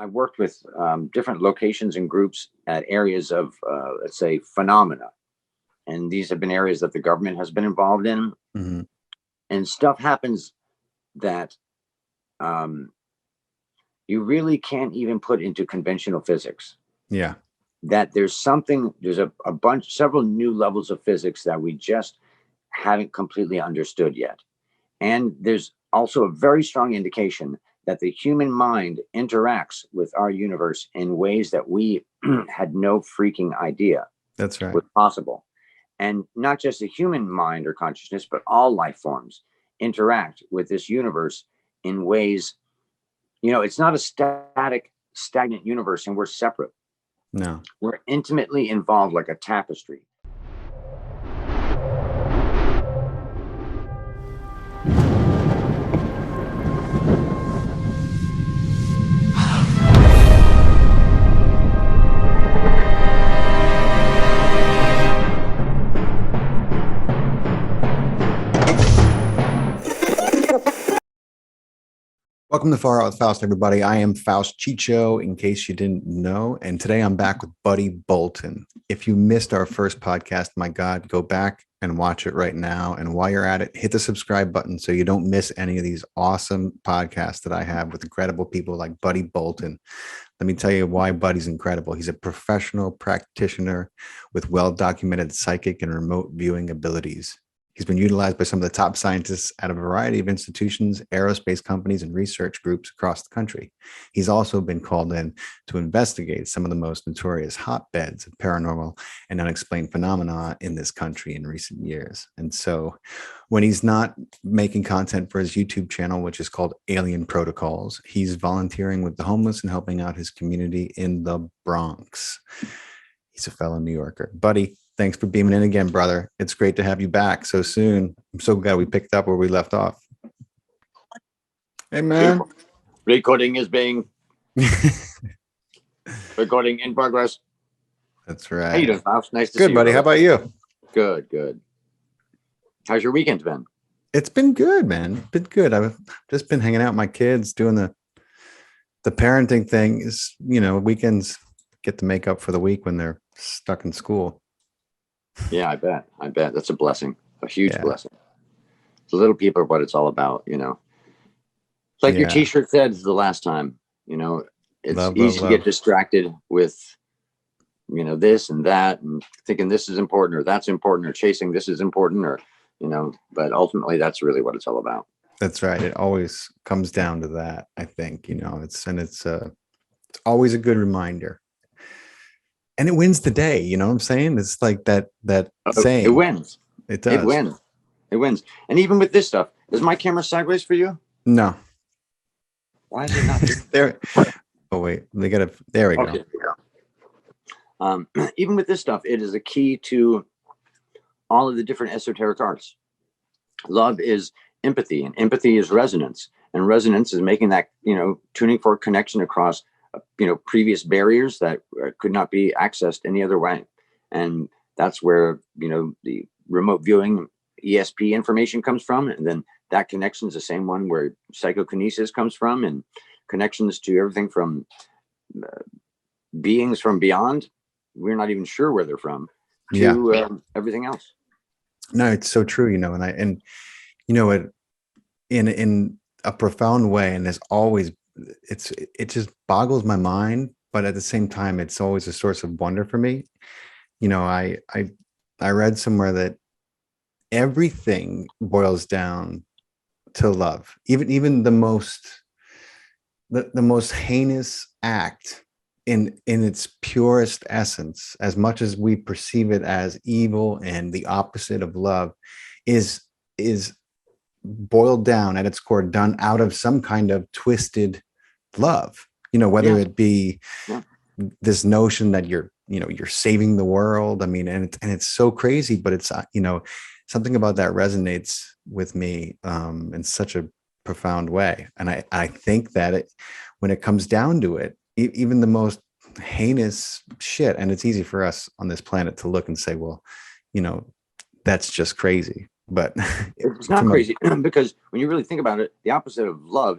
I've worked with different locations and groups at areas of, let's say, phenomena. And these have been areas that the government has been involved in. Mm-hmm. And stuff happens that you really can't even put into conventional physics. Yeah. That there's a bunch, several new levels of physics that we just haven't completely understood yet. And there's also a very strong indication that the human mind interacts with our universe in ways that we had no freaking idea. That's right. Was possible. And not just the human mind or consciousness, but all life forms interact with this universe in ways, it's not a stagnant universe and we're separate. No. We're intimately involved like a tapestry. Welcome to Far Out with Faust, everybody. I am Faust Chicho, in case you didn't know. And today I'm back with Buddy Bolton. If you missed our first podcast, my God, go back and watch it right now. And while you're at it, hit the subscribe button so you don't miss any of these awesome podcasts that I have with incredible people like Buddy Bolton. Let me tell you why Buddy's incredible. He's a professional practitioner with well-documented psychic and remote viewing abilities. He's been utilized by some of the top scientists at a variety of institutions, aerospace companies, and research groups across the country. He's also been called in to investigate some of the most notorious hotbeds of paranormal and unexplained phenomena in this country in recent years. And so when he's not making content for his YouTube channel, which is called Alien Protocols, he's volunteering with the homeless and helping out his community in the Bronx. He's a fellow New Yorker. Buddy, thanks for beaming in again, brother. It's great to have you back so soon. I'm so glad we picked up where we left off. Hey, man. Recording is being recording in progress. That's right. How you doing, Faust? Nice to see you. Good, buddy. How about you? Good. How's your weekend been? It's been good, man. It's been good. I've just been hanging out with my kids, doing the parenting thing. Is weekends get to make up for the week when they're stuck in school. Yeah, I bet. That's a blessing, a huge blessing. The little people are what it's all about, Like your t-shirt said the last time, it's easy to get distracted with, this and that, and thinking this is important or that's important, or chasing this is important, or, but ultimately that's really what it's all about. That's right. It always comes down to that, I think, it's always a good reminder. And it wins the day, you know what I'm saying? It's like that saying. It wins. It does. It wins. And even with this stuff, is my camera sideways for you? No. Why is it not there? Oh wait, there we go. Even with this stuff, it is a key to all of the different esoteric arts. Love is empathy, and empathy is resonance. And resonance is making that, tuning for connection across previous barriers that could not be accessed any other way. And that's where, the remote viewing ESP information comes from. And then that connection is the same one where psychokinesis comes from, and connections to everything from beings from beyond. We're not even sure where they're from to everything else. No, it's so true, and in a profound way. And there's always, it just boggles my mind, but at the same time it's always a source of wonder for me. I read somewhere that everything boils down to love. Even the most heinous act in its purest essence, as much as we perceive it as evil and the opposite of love, is boiled down at its core, done out of some kind of twisted love, whether it be this notion that you're saving the world. I mean, and it's so crazy, but it's, something about that resonates with me in such a profound way. And I think that when it comes down to it, even the most heinous shit, and it's easy for us on this planet to look and say, well, that's just crazy. But it's not crazy, because when you really think about it, the opposite of love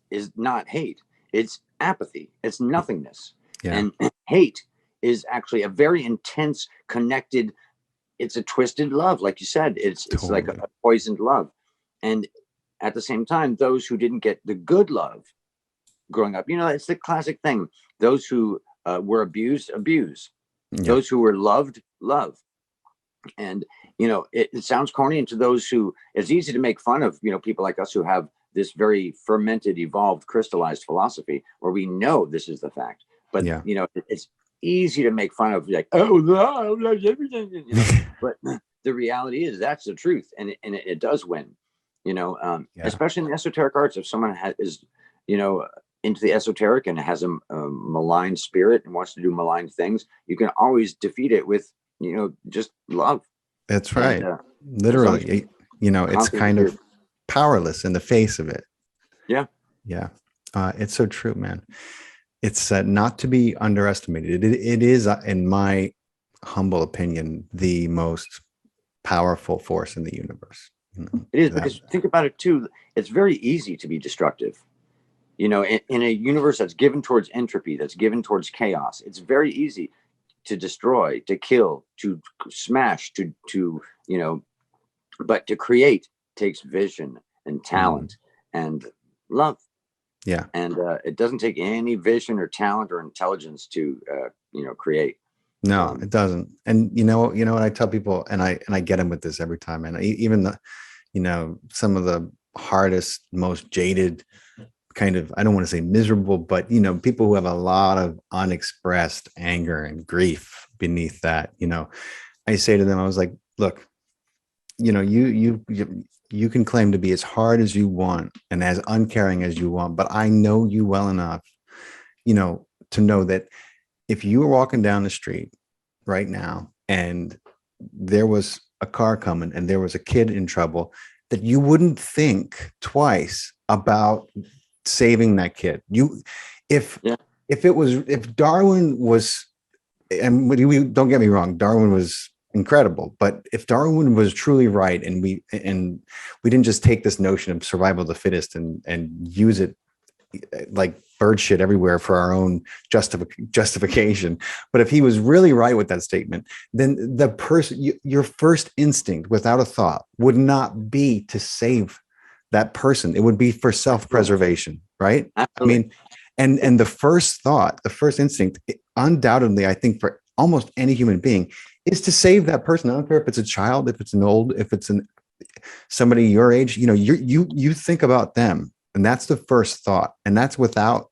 is not hate. it's apathy, it's nothingness. Yeah. And hate is actually a very intense, connected, it's a twisted love, like you said. It's like Totally. a poisoned love. And at the same time, those who didn't get the good love growing up, it's the classic thing. Those who were abused, abuse. Yeah. Those who were loved, love. And it sounds corny. And to those who, it's easy to make fun of people like us who have this very fermented, evolved, crystallized philosophy where we know this is the fact. But Yeah. it's easy to make fun of, like, oh no, that's everything. But the reality is that's the truth, and it does win. Especially in the esoteric arts. If someone is into the esoteric and has a malign spirit and wants to do malign things, you can always defeat it with just love. That's right. And, literally, it's kind of powerless in the face of it. Yeah. It's so true, man. It's not to be underestimated. It is, in my humble opinion, the most powerful force in the universe. It is, because think about it too. It's very easy to be destructive. In a universe that's given towards entropy, that's given towards chaos, it's very easy to destroy, to kill, to smash, to but to create takes vision and talent and love. Yeah. And it doesn't take any vision or talent or intelligence to create. No, it doesn't. And you know what I tell people, and I get them with this every time, and even the some of the hardest, most jaded kind of, I don't want to say miserable, but people who have a lot of unexpressed anger and grief beneath that, I say to them, I was like, look, you can claim to be as hard as you want and as uncaring as you want, but I know you well enough, to know that if you were walking down the street right now and there was a car coming and there was a kid in trouble, that you wouldn't think twice about saving that kid. If Darwin was, and we don't get me wrong, Darwin was incredible, but if Darwin was truly right, and we didn't just take this notion of survival of the fittest and use it like bird shit everywhere for our own justification, but if he was really right with that statement, then the person, your first instinct without a thought would not be to save that person. It would be for self-preservation, right? Absolutely. I mean, and the first thought, the first instinct, undoubtedly, I think for almost any human being, is to save that person. I don't care if it's a child, if it's an old, if it's somebody your age, you think about them, and that's the first thought, and that's without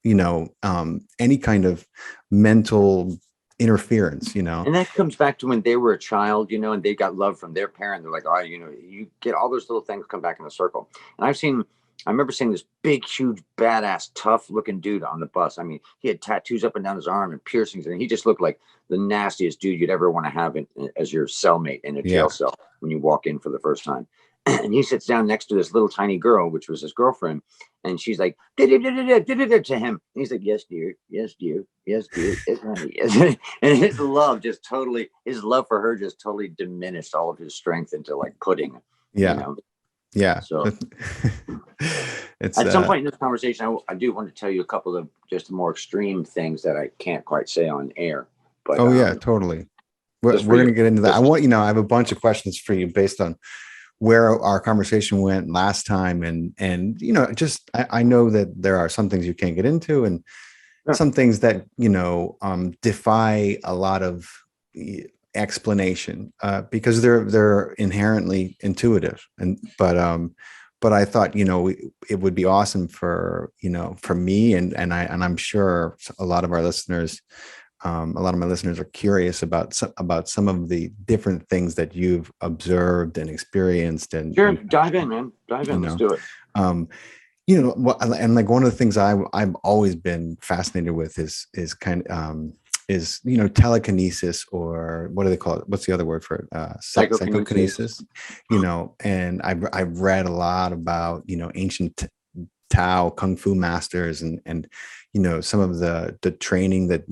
any kind of mental interference. And that comes back to when they were a child, and they got love from their parent. They're like, oh, you get all those little things come back in a circle. And I remember seeing this big, huge, badass, tough looking dude on the bus. I mean, he had tattoos up and down his arm and piercings, and he just looked like the nastiest dude you'd ever want to have as your cellmate in a jail cell when you walk in for the first time. And he sits down next to this little tiny girl, which was his girlfriend. And she's like, to him. And he's like, yes, dear. Yes, dear. Yes, dear. Yes, honey. Yes. And his love for her just totally diminished all of his strength into like pudding. Yeah. So it's at some point in this conversation, I do want to tell you a couple of just more extreme things that I can't quite say on air. But totally. We're going to get into that. I have a bunch of questions for you based on where our conversation went last time. And just, I know that there are some things you can't get into, and some things that, defy a lot of explanation, because they're inherently intuitive. But I thought, it would be awesome for me, and I'm sure a lot of our listeners, a lot of my listeners are curious about some of the different things that you've observed and experienced. And sure, dive in, man. Dive in. Let's do it. And like one of the things I've always been fascinated with is telekinesis, or what do they call it? What's the other word for it? Psychokinesis. And I've read a lot about ancient Tao Kung Fu masters, and some of the training that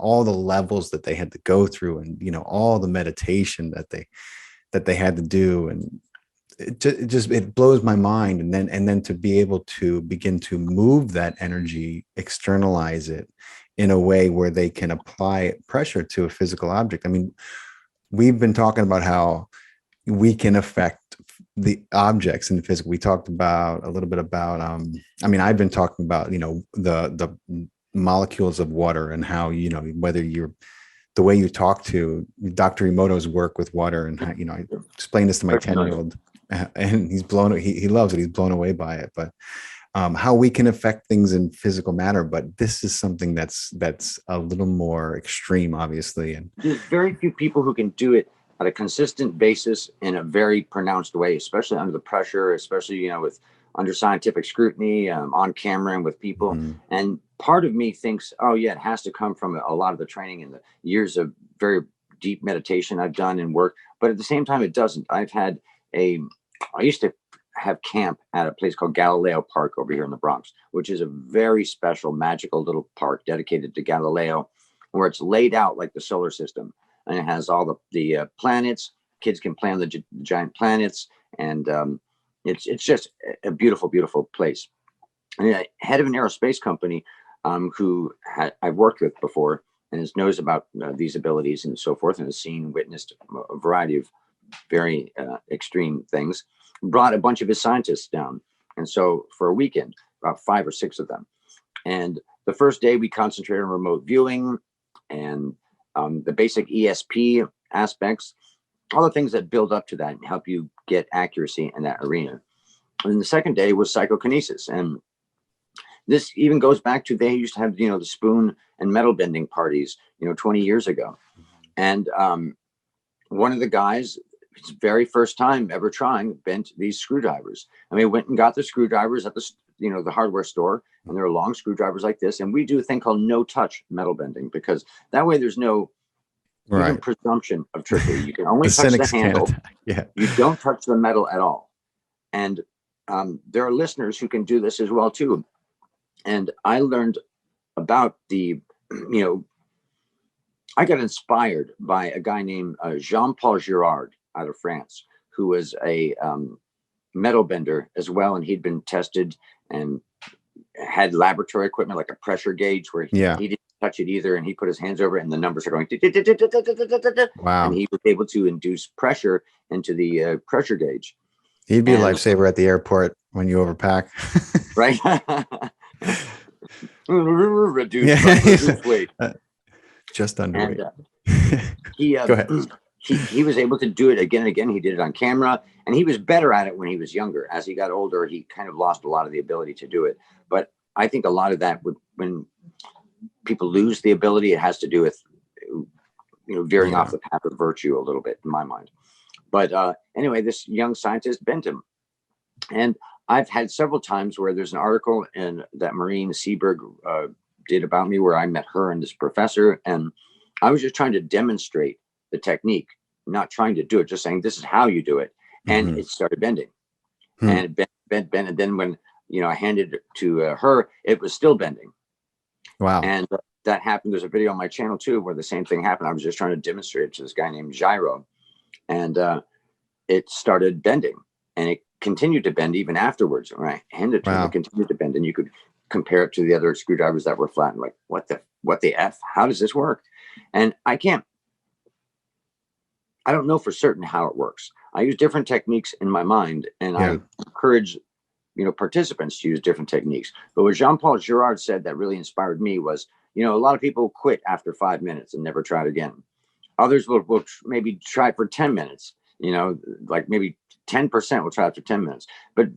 all the levels that they had to go through, and all the meditation that they had to do, it blows my mind. And then to be able to begin to move that energy, externalize it in a way where they can apply pressure to a physical object. I mean, we've been talking about how we can affect the objects in the physical. We talked about a little bit about, I mean, I've been talking about, the molecules of water and how, whether you're, the way you talk to Dr. Emoto's work with water, and how, I explained this to my 10-year-old, and he's blown, he loves it. He's blown away by it. But how we can affect things in physical matter, but this is something that's a little more extreme, obviously. And there's very few people who can do it at a consistent basis in a very pronounced way, especially under the pressure, especially, with under scientific scrutiny, on camera and with people. And part of me thinks, oh yeah, it has to come from a lot of the training and the years of very deep meditation I've done and work. But at the same time, it doesn't. I used to have camp at a place called Galileo Park over here in the Bronx, which is a very special, magical little park dedicated to Galileo, where it's laid out like the solar system. And it has all the planets. Kids can play on the giant planets. And it's just a beautiful, beautiful place. And head of an aerospace company who I've worked with before and knows about these abilities and so forth, and has witnessed a variety of very extreme things, brought a bunch of his scientists down. And so for a weekend, about 5 or 6 of them. And the first day we concentrated on remote viewing and the basic ESP aspects, all the things that build up to that and help you get accuracy in that arena. And then the second day was psychokinesis. And this even goes back to, they used to have, the spoon and metal bending parties, 20 years ago. And one of the guys, his very first time ever trying, bent these screwdrivers. I mean, went and got the screwdrivers at the hardware store, and there are long screwdrivers like this. And we do a thing called no touch metal bending, because that way there's no even presumption of trickery. You can only touch the handle. Yeah. You don't touch the metal at all. And there are listeners who can do this as well too. And I learned about I got inspired by a guy named Jean-Paul Girard out of France, who was a metal bender as well. And he'd been tested and had laboratory equipment like a pressure gauge where he didn't touch it either. And he put his hands over it and the numbers are going. Wow. And he was able to induce pressure into the pressure gauge. He'd be a lifesaver at the airport when you overpack. Right. Reduce weight. Just underweight. Go ahead. He was able to do it again and again. He did it on camera, and he was better at it when he was younger. As he got older, he kind of lost a lot of the ability to do it. But I think a lot of that, when people lose the ability, it has to do with veering off the path of virtue a little bit, in my mind. But anyway, this young scientist bent him, and I've had several times where there's an article in that Maureen Seberg did about me, where I met her and this professor, and I was just trying to demonstrate the technique, not trying to do it, just saying this is how you do it. And it started bending, and it bent. And then when I handed it to her, it was still bending. Wow. And that happened. There's a video on my channel too where the same thing happened. I was just trying to demonstrate it to this guy named Gyro, and it started bending, and it continued to bend even afterwards. When I handed it to him, it continued to bend, and you could compare it to the other screwdrivers that were flat, and like, what the F? How does this work? And I don't know for certain how it works. I use different techniques in my mind, and I encourage participants to use different techniques. But what Jean-Paul Girard said that really inspired me was, a lot of people quit after 5 minutes and never try it again. Others will maybe try it for 10 minutes, like maybe 10% will try it for 10 minutes, but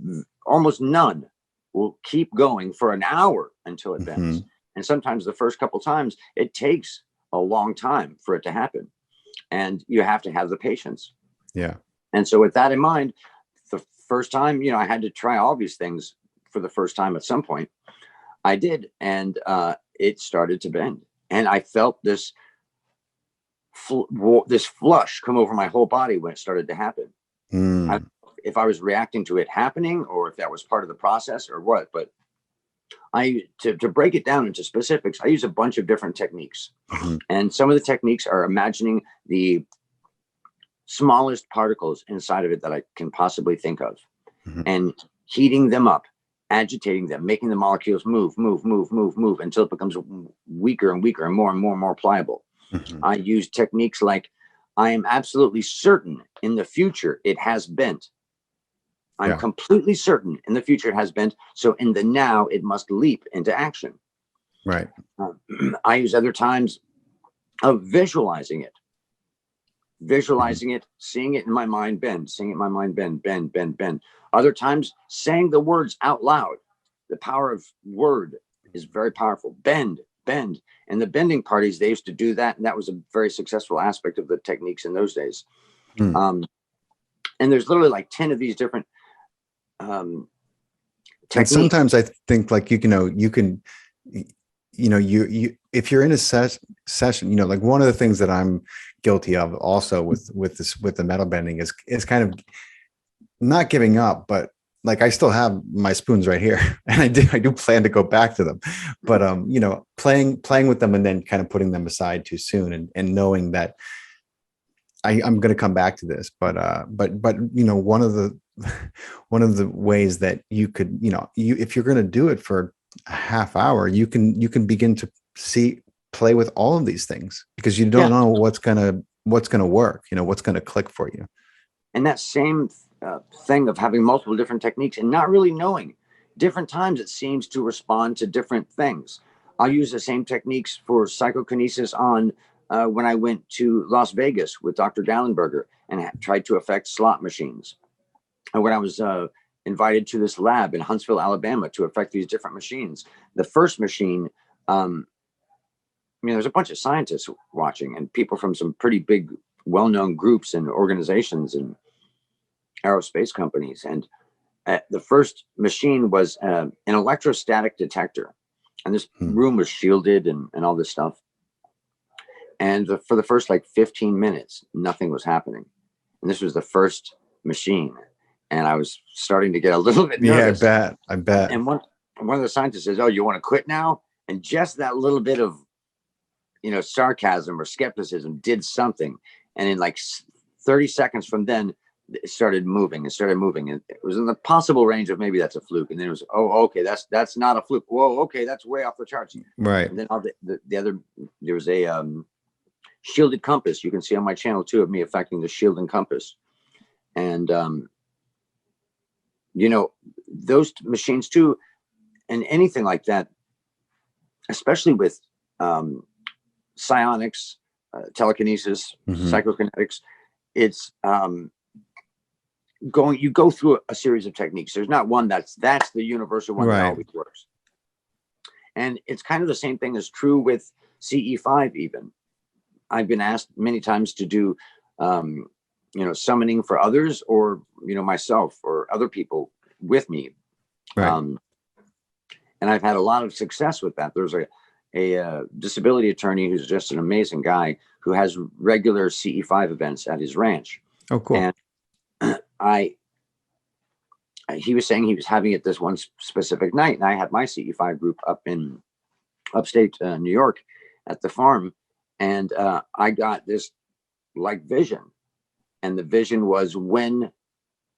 almost none will keep going for an hour until it bends. And sometimes the first couple times, it takes a long time for it to happen. And you have to have the patience. Yeah. And so with that in mind, the first time, I had to try all these things for the first time at some point. I did. And it started to bend. And I felt this flush come over my whole body when it started to happen. If I was reacting to it happening, or if that was part of the process or what, but to break it down into specifics, I use a bunch of different techniques. And some of the techniques are imagining the smallest particles inside of it that I can possibly think of, Mhm. and heating them up, agitating them, making the molecules move until it becomes weaker and weaker and more pliable. Mhm. I use techniques like, I am absolutely certain in the future it has bent. I'm Yeah. completely certain in the future it has bent. So in the now, it must leap into action. Right. I use other times of visualizing it, seeing it in my mind bend, seeing it in my mind bend. Other times saying the words out loud. The power of word is very powerful. Bend. And the bending parties, they used to do that. And that was a very successful aspect of the techniques in those days. Mm. And there's literally like 10 of these different techniques. And sometimes I think like, you can, you if you're in a session, like one of the things that I'm guilty of also with the metal bending is kind of not giving up, but like I still have my spoons right here, and I do plan to go back to them, but playing with them and then kind of putting them aside too soon, and knowing that I'm going to come back to this, but one of the ways that you could, if you're going to do it for a half hour, you can begin to play with all of these things, because you don't know what's going to work, what's going to click for you. And that same thing of having multiple different techniques and not really knowing, different times it seems to respond to different things. I'll use the same techniques for psychokinesis on when I went to Las Vegas with Dr. Gallenberger and tried to affect slot machines. And when I was invited to this lab in Huntsville, Alabama, to affect these different machines, the first machine, there's a bunch of scientists watching and people from some pretty big, well-known groups and organizations and aerospace companies. And the first machine was an electrostatic detector. And this room was shielded and all this stuff. And for the first like 15 minutes, nothing was happening. And this was the first machine. And I was starting to get a little bit nervous. Yeah, I bet. And one of the scientists says, "Oh, you want to quit now?" And just that little bit of, sarcasm or skepticism did something. And in like 30 seconds from then, it started moving. And it was in the possible range of maybe that's a fluke. And then it was, oh, okay, that's not a fluke. Whoa, okay, that's way off the charts. Right. And then the other, there was a shielded compass. You can see on my channel too of me affecting the shielded compass. And those machines too, and anything like that, especially with psionics, telekinesis, psychokinetics, it's you go through a series of techniques. There's not one that's the universal one that always works. And it's kind of the same thing is true with CE5 even. I've been asked many times to do summoning for others, or myself or other people with me, and I've had a lot of success with that. There's a disability attorney who's just an amazing guy who has regular CE5 events at his ranch. Oh, cool. And he was saying he was having it this one specific night, and I had my CE5 group up in upstate New York at the farm, and I got this like vision. And the vision was when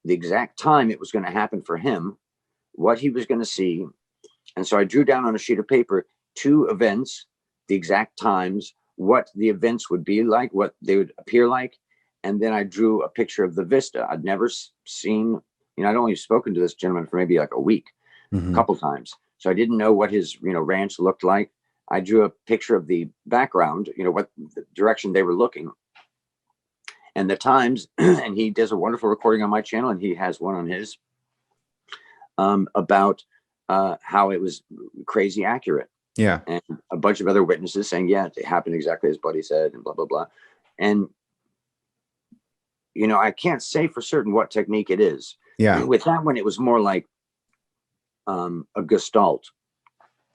the exact time it was going to happen for him, what he was going to see. And so I drew down on a sheet of paper 2 events, the exact times, what the events would be like, what they would appear like. And then I drew a picture of the vista. I'd never seen, I'd only spoken to this gentleman for maybe like a week, a couple times. So I didn't know what his, ranch looked like. I drew a picture of the background, what the direction they were looking. And the times, and he does a wonderful recording on my channel, and he has one on his about how it was crazy accurate. Yeah. And a bunch of other witnesses saying, yeah, it happened exactly as Buddy said, and blah, blah, blah. And, I can't say for certain what technique it is. Yeah. With that one, it was more like a gestalt.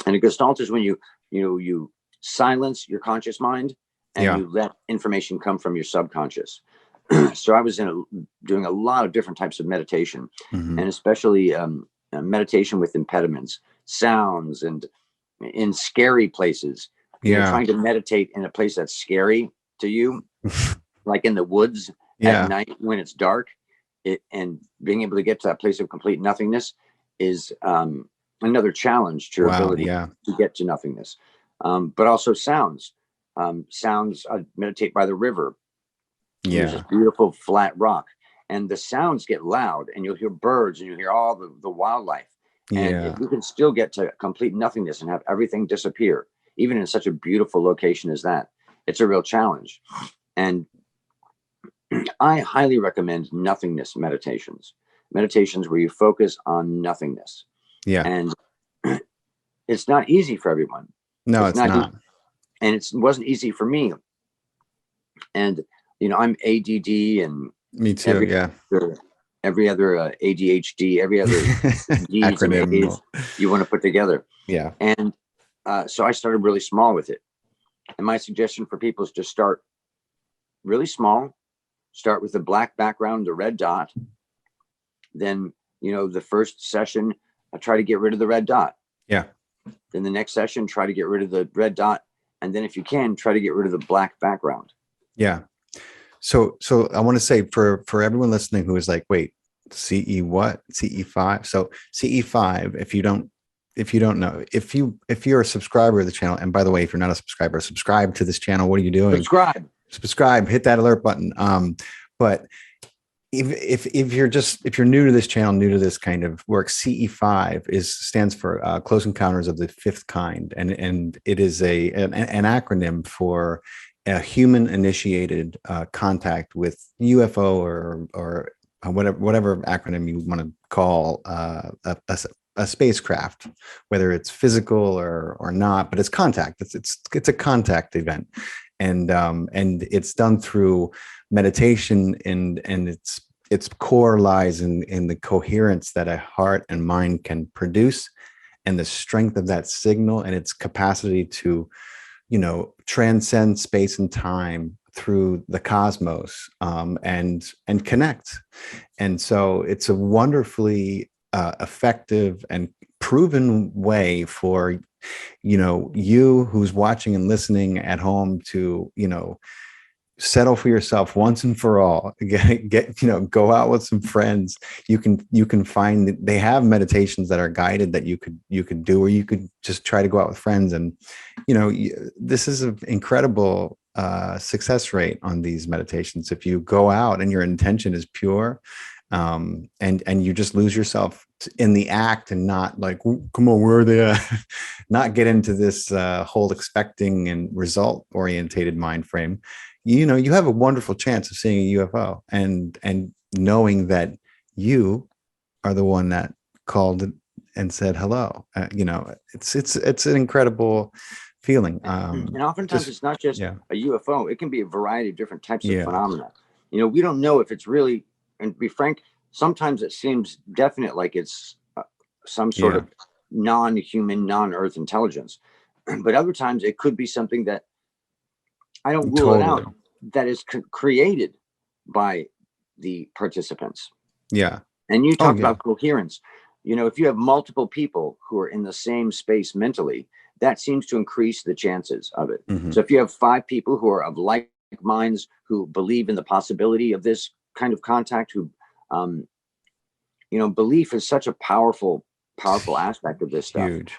And a gestalt is when you silence your conscious mind and you let information come from your subconscious. So I was doing a lot of different types of meditation, and especially meditation with impediments, sounds, and in scary places. You're trying to meditate in a place that's scary to you, like in the woods, at Yeah. night when it's dark. And being able to get to that place of complete nothingness is another challenge to your Wow. ability Yeah. to get to nothingness. But also sounds. Sounds, meditate by the river. There's this Yeah. beautiful flat rock, and the sounds get loud, and you'll hear birds, and you'll hear all the wildlife. And if Yeah. you can still get to complete nothingness and have everything disappear, even in such a beautiful location as that, it's a real challenge. And I highly recommend nothingness meditations, meditations where you focus on nothingness. Yeah. And it's not easy for everyone. No, it's not. And it wasn't easy for me. And, I'm ADD and Me too. Yeah. every other ADHD, every other D's and A's you want to put together. Yeah. And so I started really small with it. And my suggestion for people is just start really small. Start with the black background, the red dot. Then, the first session, I try to get rid of the red dot. Yeah. Then the next session, try to get rid of the red dot. And then if you can, try to get rid of the black background. Yeah. So I want to say for everyone listening who is like, wait, CE what? CE5. So CE5, if you don't know, if you're a subscriber of the channel, and by the way, if you're not a subscriber, subscribe to this channel. What are you doing? Subscribe, hit that alert button. But if you're new to this channel, new to this kind of work, CE5 stands for Close Encounters of the Fifth Kind, and it is an acronym for a human initiated contact with UFO or whatever acronym you want to call a spacecraft, whether it's physical or not, but it's contact. It's a contact event, and it's done through meditation, and its core lies in the coherence that a heart and mind can produce, and the strength of that signal and its capacity to transcend space and time through the cosmos, and connect. And so it's a wonderfully effective and proven way for you who's watching and listening at home to settle for yourself once and for all. Go out with some friends. You can find that they have meditations that are guided that you could do, or you could just try to go out with friends. And this is an incredible success rate on these meditations if you go out and your intention is pure, and you just lose yourself in the act, and not like, come on, where are they at? Not get into this whole expecting and result orientated mind frame. You have a wonderful chance of seeing a UFO and knowing that you are the one that called and said hello. It's an incredible feeling. And oftentimes it's not just a UFO. It can be a variety of different types of phenomena. We don't know if it's really, and to be frank, sometimes it seems definite, like it's some sort of non-human, non-Earth intelligence. But other times it could be something that I don't rule it out, that is created by the participants. Yeah. And you talked about coherence. If you have multiple people who are in the same space mentally, that seems to increase the chances of it. Mm-hmm. So if you have 5 people who are of like minds, who believe in the possibility of this kind of contact, who, belief is such a powerful aspect of this stuff. Huge.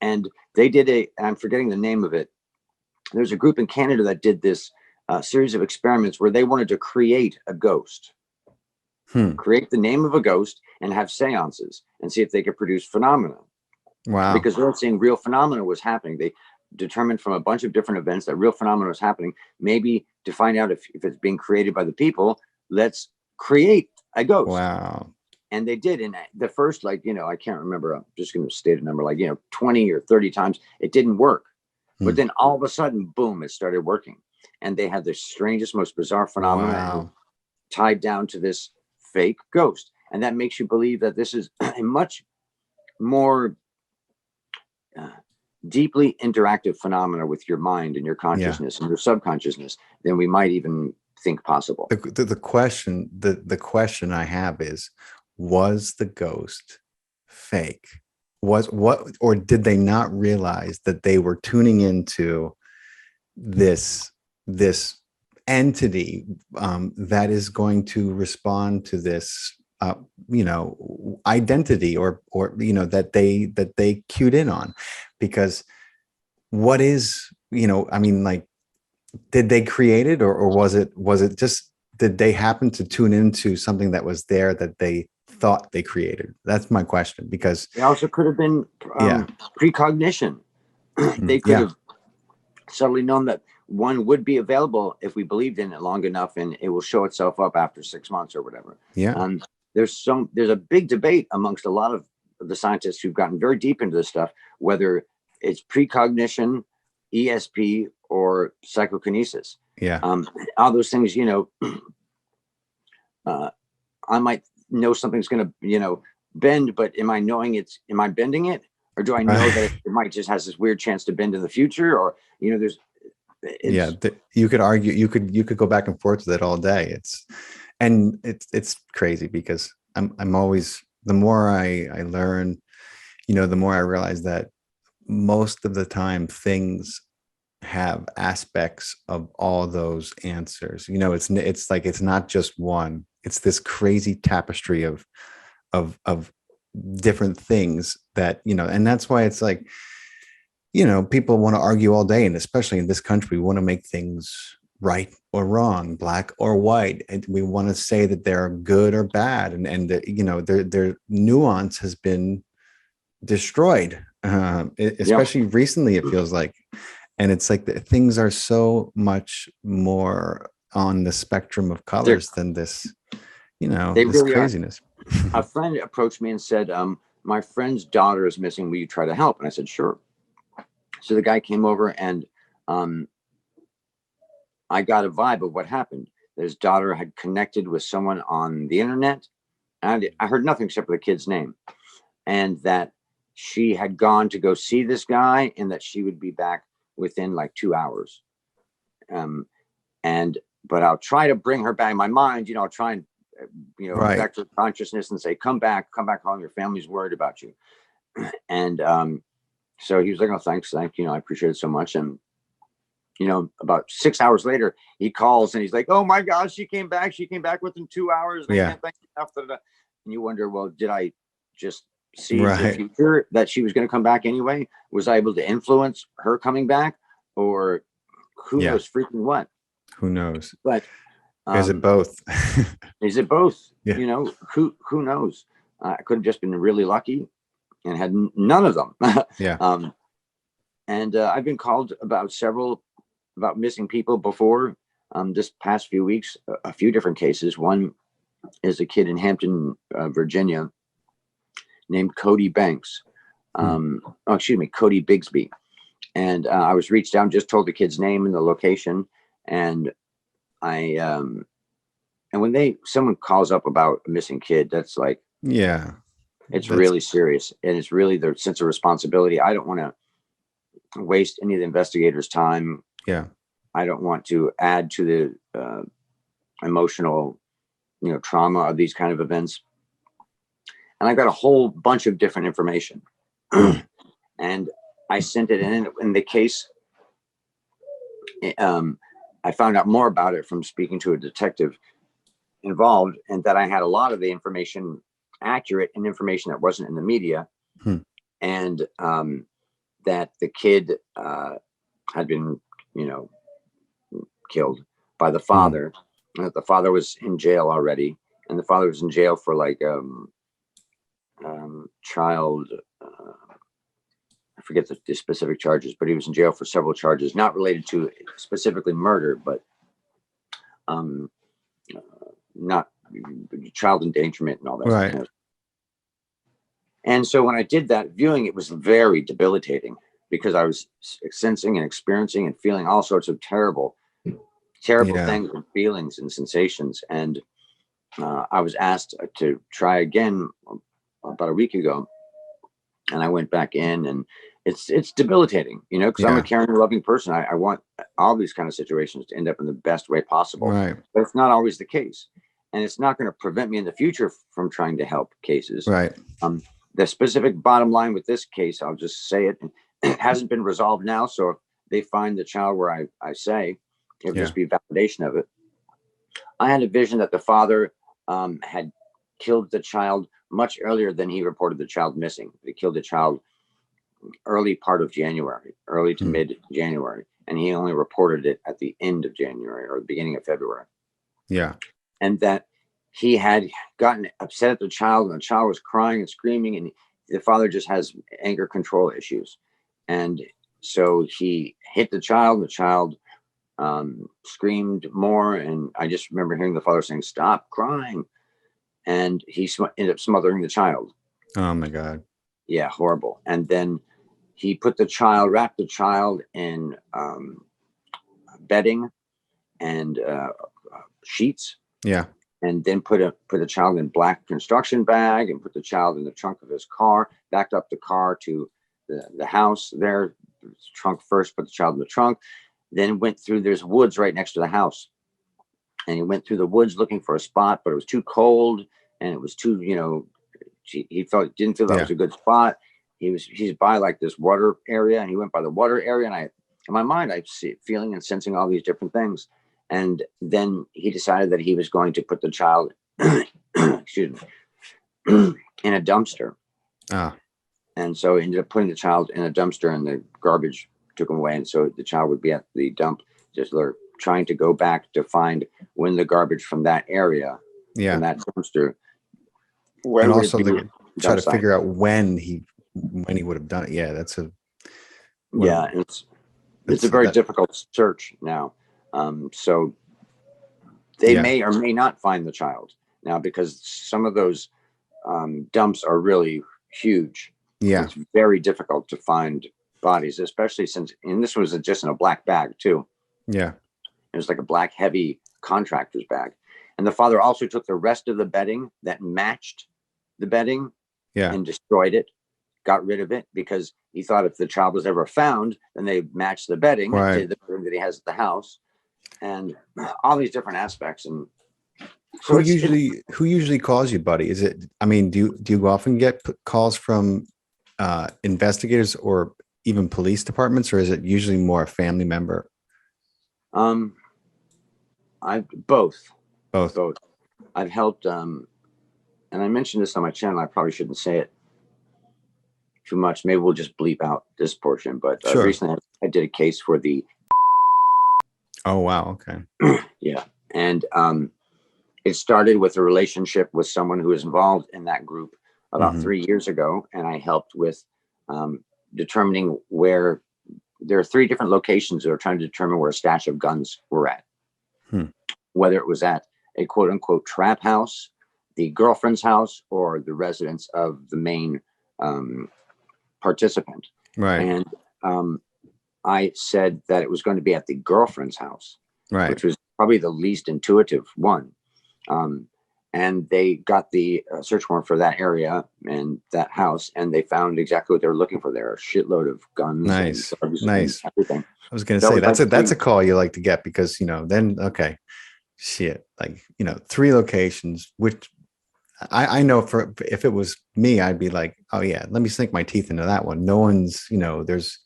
And they did I'm forgetting the name of it. There's a group in Canada that did this series of experiments where they wanted to create a ghost, create the name of a ghost, and have seances and see if they could produce phenomena. Wow. Because they're seeing real phenomena was happening. They determined from a bunch of different events that real phenomena was happening. Maybe to find out if it's being created by the people, let's create a ghost. Wow. And they did. And the first, I can't remember, I'm just going to state a number, 20 or 30 times, it didn't work. But then all of a sudden, boom, it started working. And they had the strangest, most bizarre phenomena tied down to this fake ghost. And that makes you believe that this is a much more deeply interactive phenomena with your mind and your consciousness and your subconsciousness than we might even think possible. The question I have is, was the ghost fake? Or did they not realize that they were tuning into this entity that is going to respond to this identity or that they cued in on. Because what is, I mean, like, did they create it, or was it just, did they happen to tune into something that was there that they thought they created? That's my question. Because It also could have been precognition. They could have subtly known that one would be available if we believed in it long enough, and it will show itself up after 6 months or whatever. There's a big debate amongst a lot of the scientists who've gotten very deep into this stuff, whether it's precognition, ESP, or psychokinesis. All those things, I might know something's going to, bend, but am I bending it? Or do I know that it might just has this weird chance to bend in the future? Or, you could argue, you could go back and forth with it all day. It's crazy, because I'm always, the more I learn, the more I realize that most of the time things have aspects of all those answers. It's like, it's not just one, it's this crazy tapestry of different things that, and that's why it's like, people want to argue all day, and especially in this country, we want to make things right or wrong, black or white, and we want to say that they're good or bad, and their nuance has been destroyed, especially recently, it feels like. And it's like things are so much more on the spectrum of colors than this, this really craziness. A friend approached me and said, my friend's daughter is missing. Will you try to help? And I said, sure. So the guy came over, and I got a vibe of what happened. His daughter had connected with someone on the internet. And I heard nothing except for the kid's name. And that she had gone to go see this guy, and that she would be back within like 2 hours. But I'll try to bring her back in my mind, I'll try and, back to consciousness and say, come back home. Your family's worried about you. And so he was like, oh, thanks. I appreciate it so much. And, about 6 hours later, he calls and he's like, oh my gosh, she came back within 2 hours. And I can't thank you enough. And you wonder, well, did I just see the future that she was going to come back anyway? Was I able to influence her coming back, or who knows freaking what? Who knows? But is it both? Is it both? Who knows? I could have just been really lucky and had none of them. And I've been called about missing people before. This past few weeks, a few different cases. One is a kid in Hampton, Virginia, named Cody Banks. Cody Bigsby. And I was reached out, just told the kid's name and the location. And and when someone calls up about a missing kid, that's like, it's really serious. And it's really their sense of responsibility. I don't want to waste any of the investigators' time. I don't want to add to the emotional, trauma of these kind of events. And I got a whole bunch of different information, and I sent it in the case. I found out more about it from speaking to a detective involved, and that I had a lot of the information accurate and information that wasn't in the media. And that the kid had been, killed by the father. The father was in jail already, and the father was in jail for like child, I forget the specific charges, but he was in jail for several charges, not related to specifically murder, but not child endangerment and all that. Right. And so when I did that viewing, it was very debilitating, because I was sensing and experiencing and feeling all sorts of terrible things and feelings and sensations. And I was asked to try again about a week ago, and I went back in, and it's debilitating, because I'm a caring, loving person. I want all these kind of situations to end up in the best way possible, but it's not always the case, and it's not going to prevent me in the future from trying to help cases. The specific bottom line with this case, I'll just say it hasn't been resolved now. So if they find the child where I say, It would just be validation of it. I had a vision that the father had killed the child much earlier than he reported the child missing. He killed the child early part of January, early to mid January, and he only reported it at the end of January or the beginning of February. Yeah. And that he had gotten upset at the child, and the child was crying and screaming, and the father just has anger control issues. And so he hit the child screamed more, and I just remember hearing the father saying, "Stop crying," and he ended up smothering the child. Oh my God. Yeah, horrible. And then he wrapped the child in bedding and sheets. Yeah. And then put the child in black construction bag and put the child in the trunk of his car, backed up the car to the house there, the trunk first, put the child in the trunk, then went through, there's woods right next to the house. And he went through the woods looking for a spot, but it was too cold and it was too, he didn't feel that was a good spot. He's by like this water area, and he went by the water area, and in my mind, I feeling and sensing all these different things. And then he decided that he was going to put the child, excuse me, in a dumpster. And so he ended up putting the child in a dumpster, and the garbage took him away. And so the child would be at the dump, just trying to go back to find when the garbage from that area, from that dumpster, and also try to figure out when he would have done it. Yeah, it's a very difficult search now. So they may or may not find the child now, because some of those dumps are really huge. Yeah, it's very difficult to find bodies, especially and this was just in a black bag too. Yeah, it was like a black heavy contractor's bag. And the father also took the rest of the bedding that matched the bedding and destroyed it, got rid of it, because he thought if the child was ever found, then they matched the bedding to the room that he has at the house, and all these different aspects. And so who usually calls you, buddy? Is it, I mean, do you often get calls from investigators or even police departments, or is it usually more a family member? Both. I've helped, and I mentioned this on my channel. I probably shouldn't say it too much. Maybe we'll just bleep out this portion. But recently, I did a case for the. Oh wow! Okay. Yeah, and it started with a relationship with someone who was involved in that group about 3 years ago, and I helped with determining where there are 3 different locations that are trying to determine where a stash of guns were at. Whether it was at a quote unquote trap house, the girlfriend's house, or the residence of the main participant. Right. And I said that it was going to be at the girlfriend's house, which was probably the least intuitive one. And they got the search warrant for that area and that house, and they found exactly what they were looking for there: a shitload of guns. Nice. And everything. I was going to say that's a call you like to get, because then shit, 3 locations, which I know if it was me, I'd be like, oh yeah, let me sink my teeth into that one. No one's there's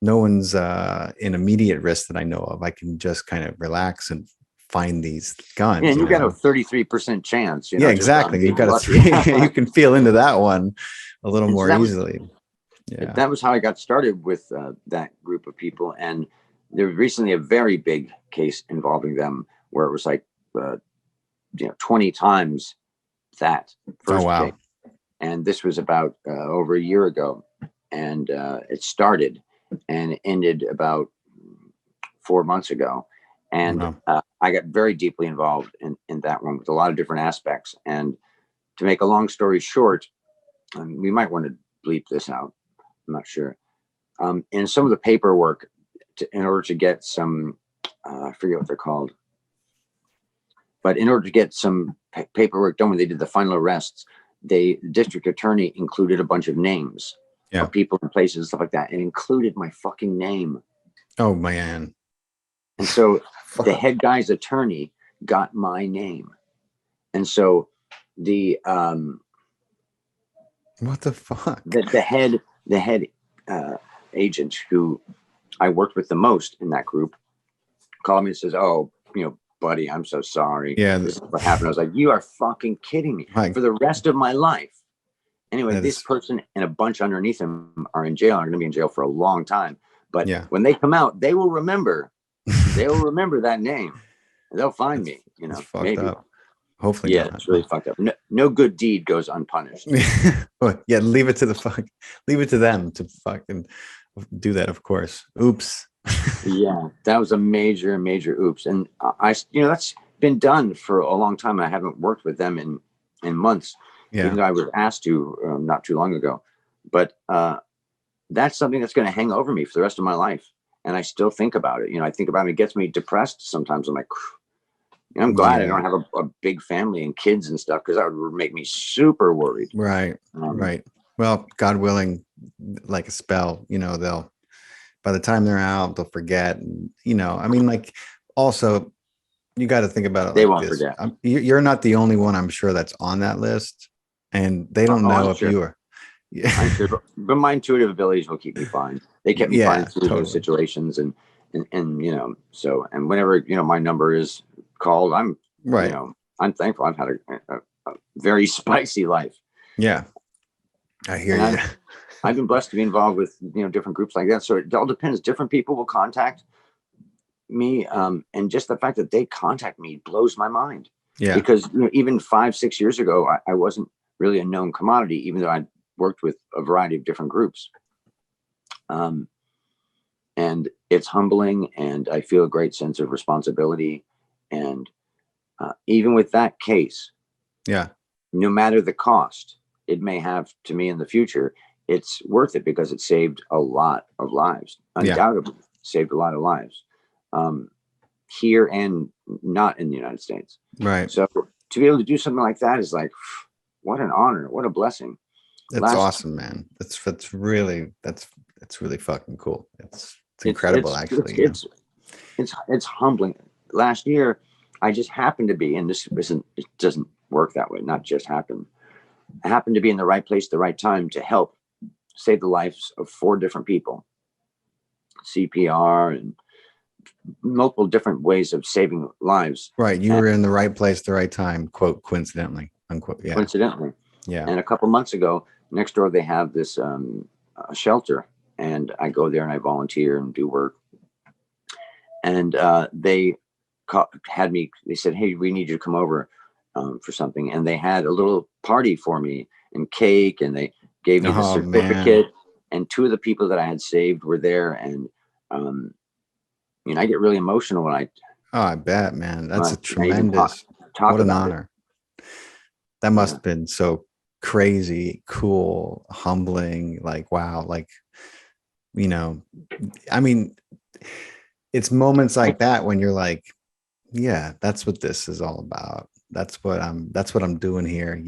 no one's in immediate risk that I know of. I can just kind of relax and find these guns. Yeah, and you got a 33% chance. Yeah, exactly. You've got you can feel into that one a little more easily. Yeah, that was how I got started with that group of people. And there was recently a very big case involving them where it was like 20 times that first case. And this was about over a year ago, and it started and ended about 4 months ago. And I got very deeply involved in that one with a lot of different aspects. And to make a long story short, we might want to bleep this out. I'm not sure. In some of the paperwork, in order to get some, I forget what they're called, but in order to get some paperwork done when they did the final arrests, the district attorney included a bunch of names of people and places and stuff like that, and included my fucking name. Oh man. And so the head guy's attorney got my name. And so the what the fuck? The head agent who I worked with the most in that group called me and says, "Oh, buddy, I'm so sorry. Yeah. This is what happened." I was like, "You are fucking kidding me." For the rest of my life. Anyway, this person and a bunch underneath him are in jail. Are going to be in jail for a long time. But when they come out, they will remember. They will remember that name. They'll find me. Maybe. Up. Hopefully, yeah, it's really fucked up. No good deed goes unpunished. Yeah, leave it to them to fucking do that. Of course. Oops. Yeah, that was a major oops, and that's been done for a long time. I haven't worked with them in months. Yeah. Even though I was asked to not too long ago, but that's something that's going to hang over me for the rest of my life. And I still think about it. I think about it. It gets me depressed sometimes. I'm like, I'm glad I don't have a big family and kids and stuff, because that would make me super worried. Right. Right. Well, God willing, like a spell, they'll, by the time they're out, they'll forget. And, I mean, like, also, you got to think about it. They like won't this. forget. You're not the only one, I'm sure, that's on that list. And they don't know if you are. Yeah. I'm sure, but my intuitive abilities will keep me fine. They kept me fine through those situations, and so, and whenever my number is called, I'm right. I'm thankful. I've had a very spicy life. Yeah, I hear you. I've been blessed to be involved with different groups like that. So it all depends. Different people will contact me, and just the fact that they contact me blows my mind. Yeah, because even 5-6 years ago, I wasn't really a known commodity, even though I worked with a variety of different groups. And it's humbling, and I feel a great sense of responsibility. And even with that case, no matter the cost it may have to me in the future, it's worth it, because it saved a lot of lives. Undoubtedly saved a lot of lives, here and not in the United States. Right. So to be able to do something like that is like, what an honor, what a blessing. That's awesome, man. That's really fucking cool. It's incredible, actually. It's humbling. Last year, I just happened to be, and it doesn't work that way. Not just happen. I happened to be in the right place at the right time to help save the lives of 4 different people. CPR and multiple different ways of saving lives. Right. You were in the right place at the right time, quote, coincidentally, unquote. Yeah. Coincidentally. Yeah. And a couple months ago, next door, they have this shelter, and I go there and I volunteer and do work. And they had me, they said, "Hey, we need you to come over for something." And they had a little party for me and cake, and they gave me the certificate. Man. And 2 of the people that I had saved were there. And I get really emotional when I bet, man. That's a tremendous, what an honor. That must have been so crazy, cool, humbling, like, wow. Like, I mean, it's moments like that when you're like, yeah, that's what this is all about. That's what I'm doing here.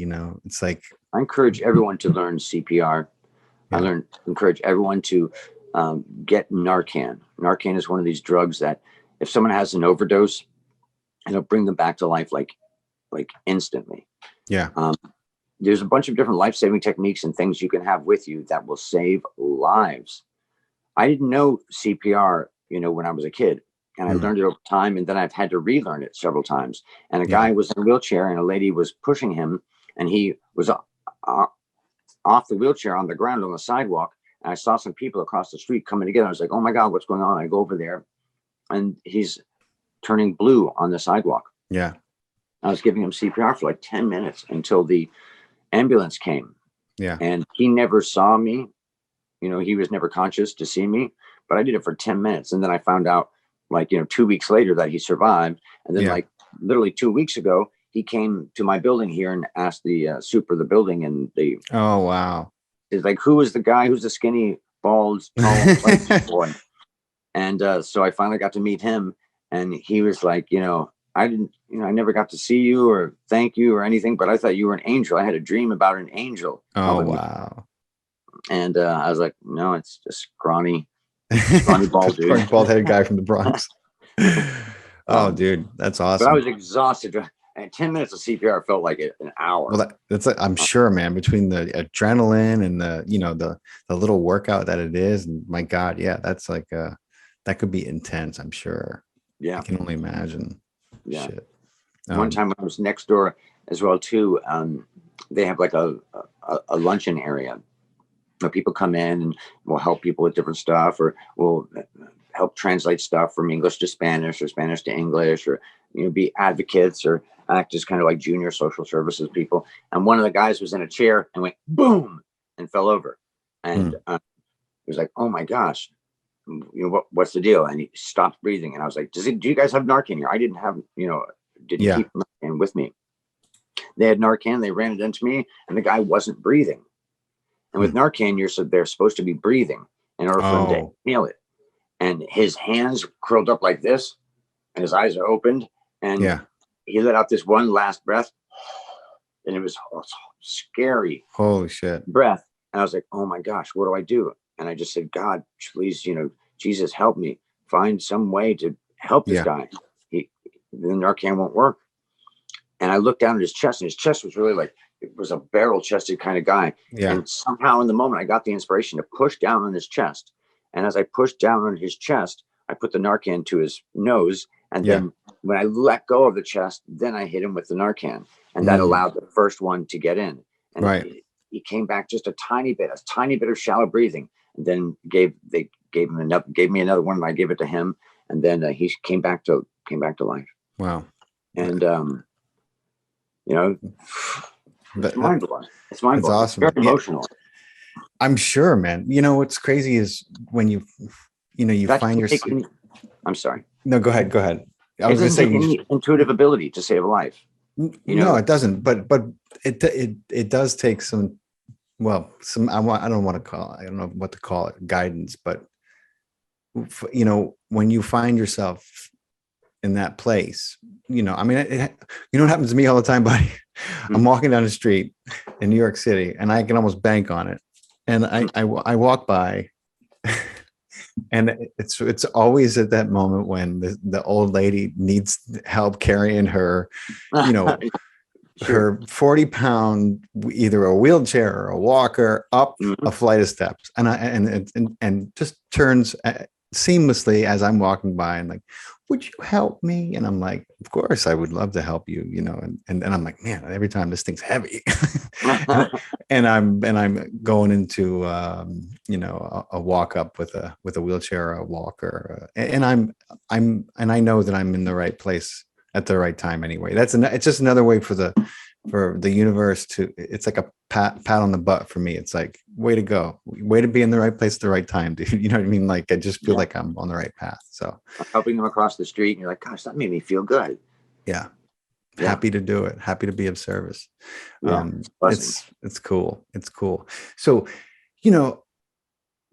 It's like, I encourage everyone to learn CPR. Yeah. Encourage everyone to get Narcan. Narcan is one of these drugs that if someone has an overdose, it'll bring them back to life like instantly. Yeah. There's a bunch of different life-saving techniques and things you can have with you that will save lives. I didn't know CPR, when I was a kid, and I learned it over time, and then I've had to relearn it several times. And a guy was in a wheelchair, and a lady was pushing him, and he was off the wheelchair on the ground on the sidewalk. And I saw some people across the street coming together. I was like, "Oh my God, what's going on?" I go over there, and he's turning blue on the sidewalk. Yeah. I was giving him CPR for like 10 minutes until the ambulance came. Yeah. And he never saw me. He was never conscious to see me, but I did it for 10 minutes. And then I found out 2 weeks later that he survived. And then literally 2 weeks ago, he came to my building here and asked the super of the building, and oh, wow. He's like, "Who is the guy who's the skinny, bald, tall boy?" And so I finally got to meet him, and he was like, "I didn't, I never got to see you or thank you or anything, but I thought you were an angel. I had a dream about an angel." Oh, wow. And I was like, "No, it's just scrawny bald dude." Bald-headed guy from the Bronx. Oh, dude, that's awesome. But I was exhausted. And 10 minutes of CPR felt like an hour. Well, that's I'm sure, man, between the adrenaline and the little workout that it is. And my God, yeah, that's like that could be intense, I'm sure. Yeah. I can only imagine. Yeah. Shit. One time when I was next door as well too, they have like a luncheon area where people come in and we'll help people with different stuff, or we'll help translate stuff from English to Spanish or Spanish to English, or be advocates or act as kind of like junior social services people. And one of the guys was in a chair and went boom and fell over, and he was like, "Oh my gosh, what's the deal?" And he stopped breathing, and I was like, do you guys have Narcan here? I didn't have, didn't keep Narcan with me. They had Narcan, they ran it into me, and the guy wasn't breathing. And with Narcan, they're supposed to be breathing in order for him to inhale it. And his hands curled up like this, and his eyes are opened, and he let out this one last breath, and it was scary. Holy shit. Breath. And I was like, oh my gosh, what do I do? And I just said, God, please, Jesus, help me find some way to help this guy. The Narcan won't work. And I looked down at his chest, and his chest was really like, it was a barrel chested kind of guy. Yeah. And somehow in the moment, I got the inspiration to push down on his chest. And as I pushed down on his chest, I put the Narcan to his nose. And then when I let go of the chest, then I hit him with the Narcan. And that allowed the first one to get in. And he came back just a tiny bit of shallow breathing. And then gave me another one, and I gave it to him. And then he came back to life. Wow. And it's mind blowing. It's mind blowing. It's awesome. It's very emotional. I'm sure, man. What's crazy is when you find yourself. I'm sorry. No, go ahead. I was going to say any intuitive ability to save a life. No, it doesn't. But it does take some. Well, I don't know what to call it, guidance, but when you find yourself in that place, what happens to me all the time, buddy. I'm walking down the street in New York City, and I can almost bank on it. And I walk by, and it's always at that moment when the old lady needs help carrying her, her 40-pound, either a wheelchair or a walker up a flight of steps, and just turns seamlessly as I'm walking by and like, would you help me? And I'm like, of course I would love to help you, and I'm like, man, every time this thing's heavy. and I'm going into a walk up with a wheelchair or a walker, and I know that I'm in the right place at the right time anyway. It's just another way for the universe to, it's like a pat on the butt for me. It's like, way to go, way to be in the right place at the right time, dude. You know what I mean? Like, I just feel like I'm on the right path. So helping them across the street, and you're like, gosh, that made me feel good. Happy to do it, happy to be of service. It's cool. So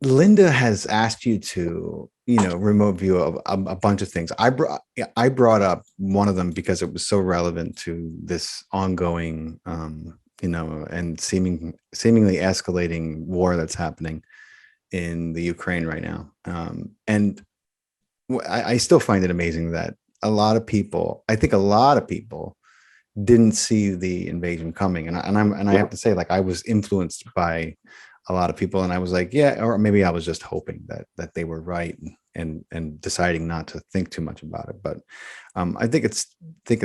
Linda has asked you to remote view of a bunch of things. I brought up one of them because it was so relevant to this ongoing and seemingly escalating war that's happening in the Ukraine right now. And I still find it amazing that I think a lot of people didn't see the invasion coming. And I have to say, like, I was influenced by a lot of people, and I was like, yeah, or maybe I was just hoping that they were right and deciding not to think too much about it. But I think it's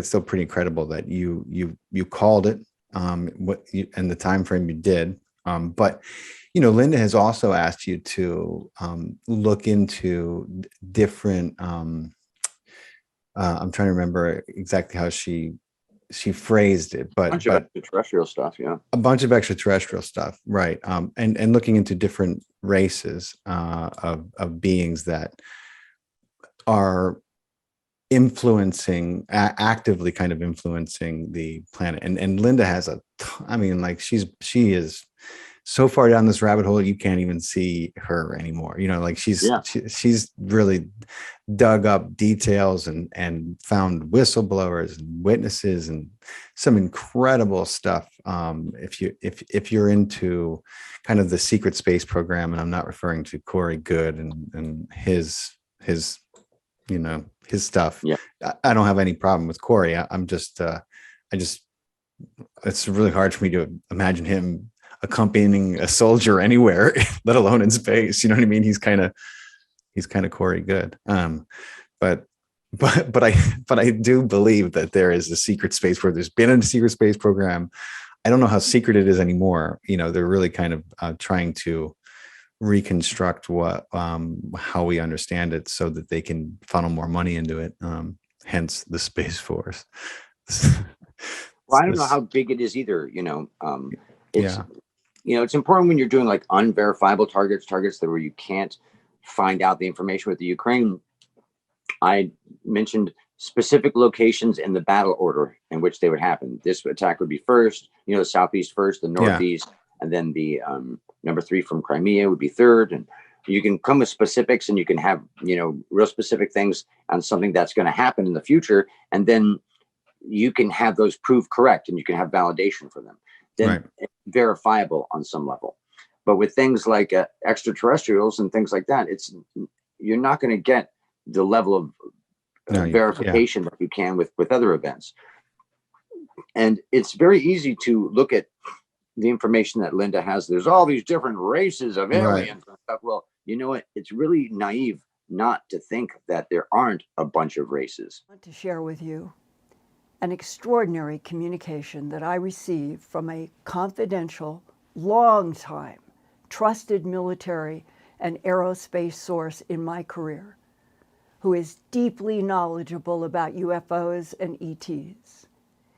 still pretty incredible that you called it and the time frame you did. But Linda has also asked you to look into different. I'm trying to remember exactly how she phrased it, but a bunch of extraterrestrial stuff. Yeah. A bunch of extraterrestrial stuff. Right. And looking into different races of beings that are actively kind of influencing the planet. And Linda has she is so far down this rabbit hole, you can't even see her anymore. Like she's really dug up details and found whistleblowers and witnesses and some incredible stuff. If you're into kind of the secret space program, and I'm not referring to Corey Good and his stuff. Yeah. I don't have any problem with Corey. It's really hard for me to imagine him accompanying a soldier anywhere, let alone in space. You know what I mean? He's kind of Corey Good. But but I do believe that there is a secret space where there's been a secret space program. I don't know how secret it is anymore. They're really kind of trying to reconstruct how we understand it so that they can funnel more money into it. Hence the Space Force. Well, I don't know how big it is either. It's it's important when you're doing like unverifiable targets that where you can't find out the information. With the Ukraine, I mentioned specific locations in the battle order in which they would happen. This attack would be first, the southeast first, the northeast, and then the number 3 from Crimea would be third. And you can come with specifics, and you can have real specific things on something that's going to happen in the future, and then you can have those proved correct, and you can have validation for them. Then it's verifiable on some level. But with things like extraterrestrials and things like that, you're not going to get the level of verification that you can with other events. And it's very easy to look at the information that Linda has. There's all these different races of aliens and stuff. Well, you know what? It's really naive not to think that there aren't a bunch of races. I want to share with you an extraordinary communication that I received from a confidential, long-time, trusted military and aerospace source in my career, who is deeply knowledgeable about UFOs and ETs.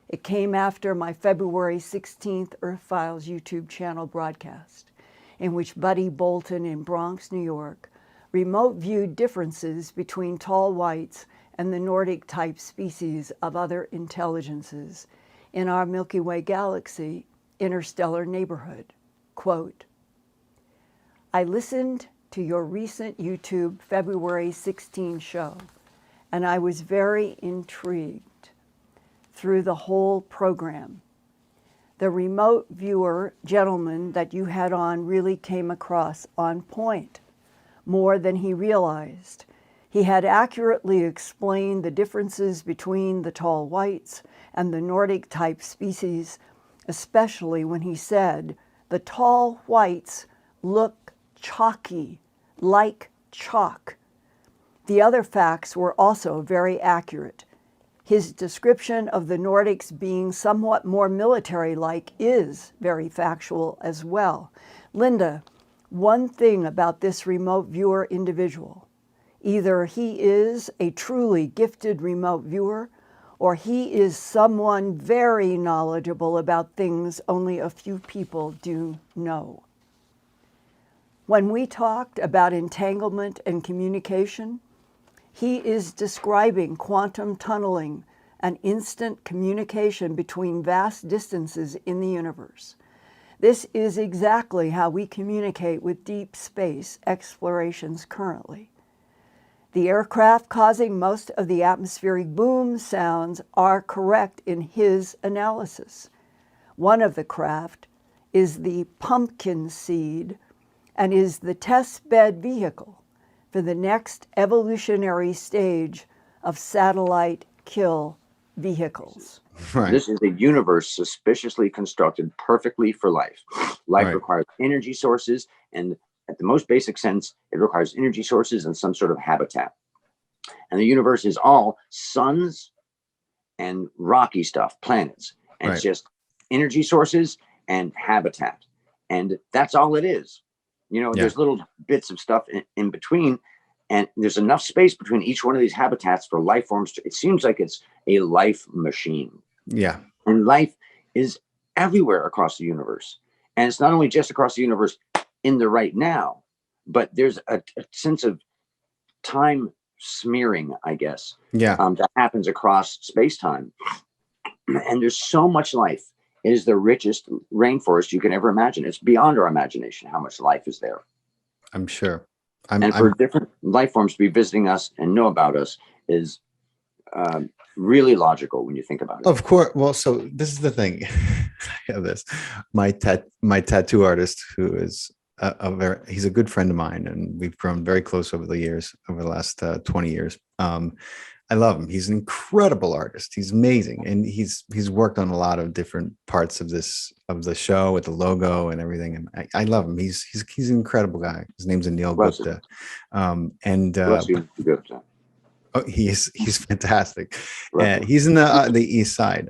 It came after my February 16th Earth Files YouTube channel broadcast, in which Buddy Bolton in Bronx, New York, remote viewed differences between tall whites and the Nordic-type species of other intelligences in our Milky Way galaxy interstellar neighborhood. Quote, "I listened to your recent YouTube February 16 show, and I was very intrigued through the whole program. The remote viewer gentleman that you had on really came across on point, more than he realized. He had accurately explained the differences between the tall whites and the Nordic-type species, especially when he said the tall whites look chalky, like chalk. The other facts were also very accurate. His description of the Nordics being somewhat more military-like is very factual as well. Linda, one thing about this remote viewer individual: either he is a truly gifted remote viewer, or he is someone very knowledgeable about things only a few people do know. When we talked about entanglement and communication, he is describing quantum tunneling and instant communication between vast distances in the universe. This is exactly how we communicate with deep space explorations currently. The aircraft causing most of the atmospheric boom sounds are correct in his analysis. One of the craft is the pumpkin seed and is the test bed vehicle for the next evolutionary stage of satellite kill vehicles. Right. This is a universe suspiciously constructed perfectly for life. Life requires energy sources, and at the most basic sense, it requires energy sources and some sort of habitat. And the universe is all suns and rocky stuff, planets. And it's just energy sources and habitat. And that's all it is. There's little bits of stuff in between. And there's enough space between each one of these habitats for life forms it seems like it's a life machine. Yeah. And life is everywhere across the universe. And it's not only just across the universe in the right now, but there's a sense of time smearing, I guess, that happens across space-time. And there's so much life. It is the richest rainforest you can ever imagine. It's beyond our imagination how much life is there. I'm sure. For different life forms to be visiting us and know about us is really logical when you think about it. Of course. Well, so this is the thing. I have this. My tattoo artist, who is he's a good friend of mine, and we've grown very close over the years, over the last 20 years. I love him. He's an incredible artist. He's amazing, and he's worked on a lot of different parts of the show with the logo and everything. And I love him. He's an incredible guy. His name's Anil Gupta. Oh, he's fantastic. Right. He's in the East Side.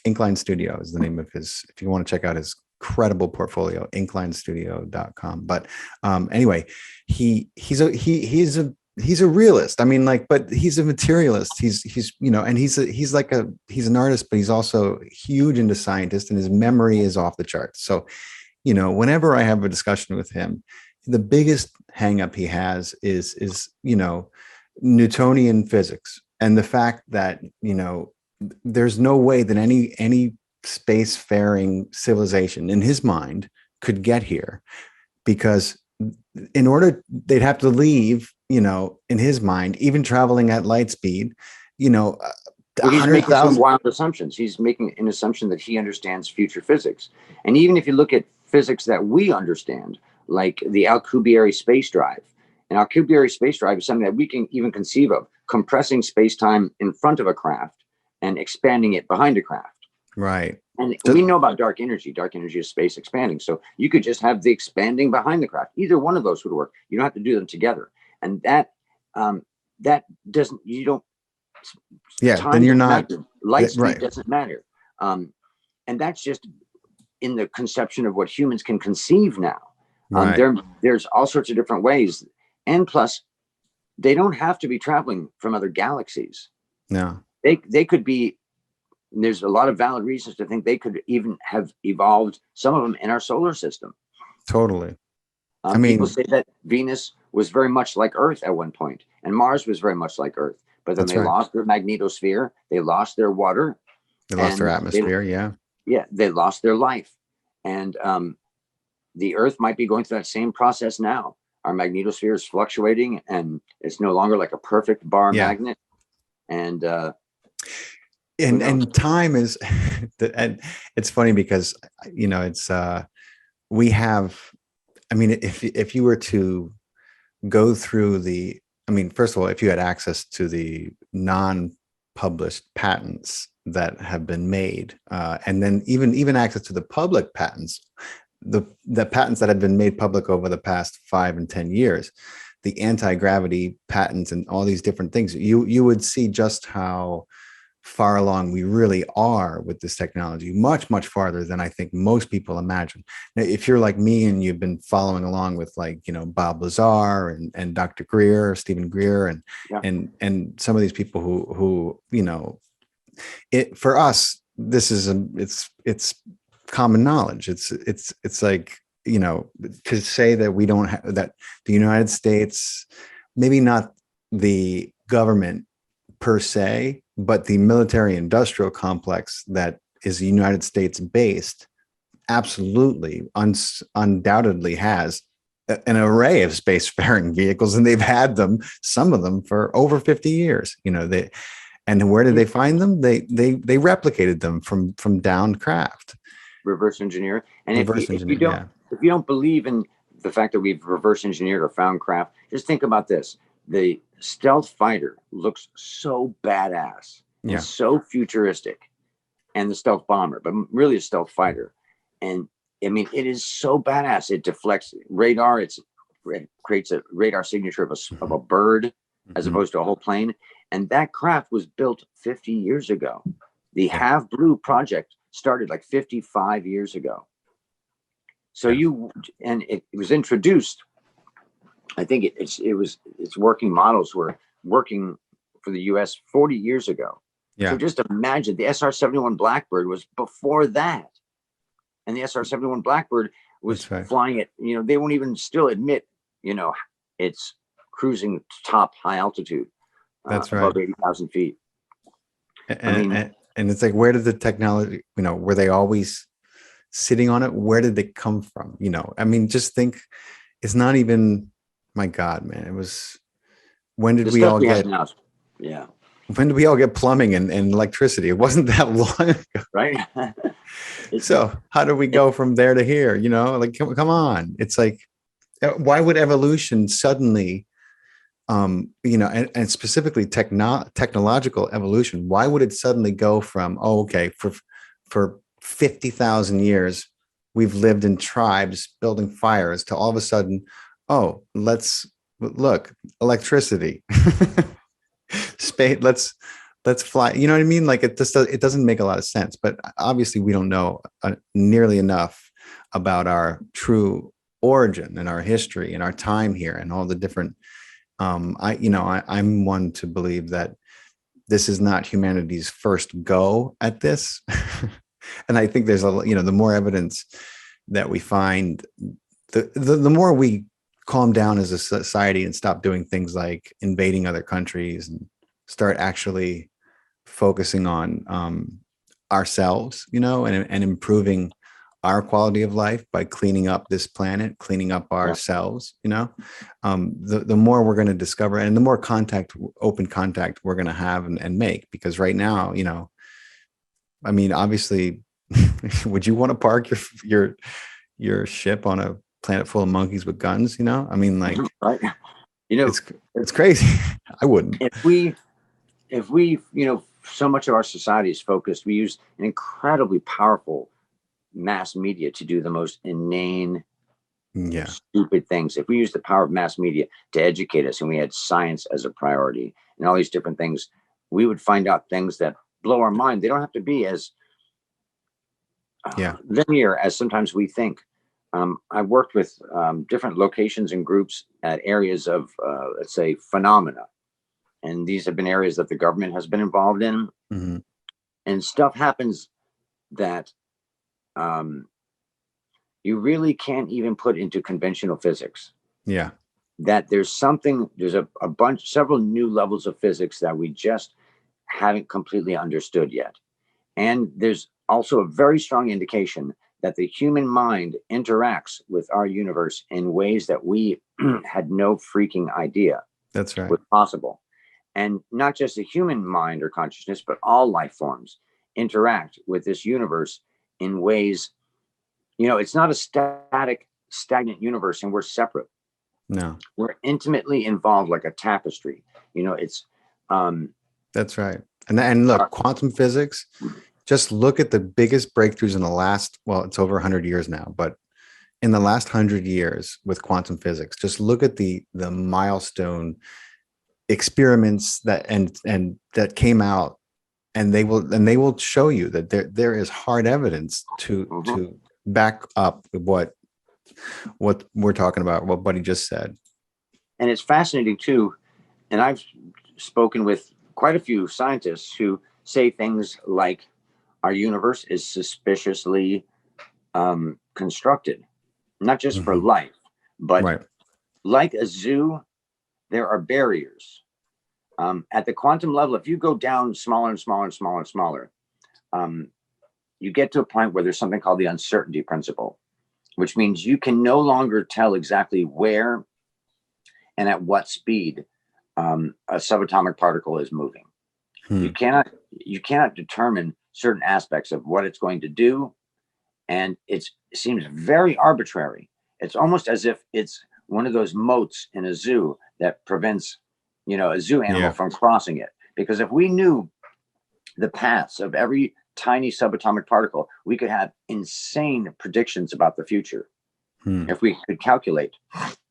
Incline Studio is the name of his. If you want to check out his incredible portfolio, inclinestudio.com. But anyway, he's a realist. I mean, like, but he's a materialist. He's and he's an artist, but he's also huge into scientist, and his memory is off the charts. So, whenever I have a discussion with him, the biggest hang up he has is Newtonian physics, and the fact that there's no way that any spacefaring civilization in his mind could get here, because in order they'd have to leave, in his mind, even traveling at light speed, well, he's making some wild assumptions. He's making an assumption that he understands future physics. And even if you look at physics that we understand, like the Alcubierre space drive, an Alcubierre space drive is something that we can even conceive of, compressing space-time in front of a craft and expanding it behind a craft. Right. And we know about dark energy. Dark energy is space expanding. So you could just have the expanding behind the craft. Either one of those would work. You don't have to do them together. And that doesn't, you don't. Yeah. Then you're not. Light speed doesn't matter. And that's just in the conception of what humans can conceive now. Right. There's all sorts of different ways. And plus, they don't have to be traveling from other galaxies. No. They could be. There's a lot of valid reasons to think they could even have evolved, some of them in our solar system. Totally. People say that Venus was very much like Earth at one point, and Mars was very much like Earth. But then they lost their magnetosphere, they lost their water, they lost their atmosphere. Yeah, they lost their life, and the Earth might be going through that same process now. Our magnetosphere is fluctuating, and it's no longer like a perfect bar magnet, and time is, and it's funny because it's we have. I mean, if you were to go through first of all, if you had access to the non-published patents that have been made, and then even access to the public patents, the patents that have been made public over the past 5 and 10 years, the anti-gravity patents and all these different things, you would see just how far along we really are with this technology, much, much farther than I think most people imagine. Now, if you're like me and you've been following along with Bob Lazar and Dr. Greer, Stephen Greer, and some of these people who for us, this is it's common knowledge. It's like, to say that we don't have, that the United States, maybe not the government per se, but the military industrial complex that is United States based, absolutely, undoubtedly has an array of spacefaring vehicles, and they've had them, some of them, for over 50 years. And where did they find them? They replicated them from downed craft. Reverse engineer. And if you don't believe in the fact that we've reverse engineered or found craft, just think about this. The stealth fighter looks so badass and so futuristic, and the stealth bomber, but really a stealth fighter. And I mean, it is so badass. It deflects radar. It creates a radar signature of a bird as opposed to a whole plane. And that craft was built 50 years ago. The Have Blue project started like 55 years ago. So it was introduced. I think its working models were working for the U.S. 40 years ago. Yeah. So just imagine, the SR-71 Blackbird was before that, and the SR-71 Blackbird was flying at, they won't even still admit, it's cruising top high altitude. That's above 80,000 feet. And it's like, where did the technology, were they always sitting on it? Where did they come from? Just think, it's not even. My God, man, it was. When did we all get? When did we all get plumbing and electricity? It wasn't that long ago, right? So how do we go from there to here? Come on. It's like, why would evolution suddenly, and specifically technological evolution? Why would it suddenly go from for 50,000 years we've lived in tribes building fires to all of a sudden, let's look, electricity. space. Let's fly. You know what I mean? Like it doesn't make a lot of sense. But obviously, we don't know nearly enough about our true origin and our history and our time here and all the different. I'm one to believe that this is not humanity's first go at this, and I think there's the more evidence that we find, the more we calm down as a society and stop doing things like invading other countries and start actually focusing on ourselves, and improving our quality of life by cleaning up this planet, cleaning up ourselves, the more we're going to discover and the more open contact we're going to have and make. Because right now, I mean, obviously, would you want to park your ship on a planet full of monkeys with guns? I mean, like, right. It's crazy. I wouldn't. If we, so much of our society is focused, we use an incredibly powerful mass media to do the most inane, stupid things. If we use the power of mass media to educate us and we had science as a priority and all these different things, we would find out things that blow our mind. They don't have to be as linear as sometimes we think. I've worked with different locations and groups at areas of, let's say, phenomena. And these have been areas that the government has been involved in. Mm-hmm. And stuff happens that you really can't even put into conventional physics. Yeah. That there's several new levels of physics that we just haven't completely understood yet. And there's also a very strong indication that the human mind interacts with our universe in ways that we had no freaking idea. That's right. Was possible. And not just the human mind or consciousness, but all life forms interact with this universe in ways, it's not a stagnant universe and we're separate. No. We're intimately involved like a tapestry. It's that's right. And look, quantum physics, just look at the biggest breakthroughs in the last, it's over 100 years now, but in the last 100 years with quantum physics, just look at the milestone experiments that came out, and they will show you that there is hard evidence to back up what we're talking about, what Buddy just said. And it's fascinating too. And I've spoken with quite a few scientists who say things like our universe is suspiciously constructed, not just for life, but like a zoo, there are barriers. At the quantum level, if you go down smaller and smaller and smaller and smaller, you get to a point where there's something called the uncertainty principle, which means you can no longer tell exactly where and at what speed a subatomic particle is moving. You cannot determine certain aspects of what it's going to do, and it seems very arbitrary. It's almost as if it's one of those moats in a zoo that prevents a zoo animal from crossing it. Because if we knew the paths of every tiny subatomic particle, we could have insane predictions about the future. If we could calculate,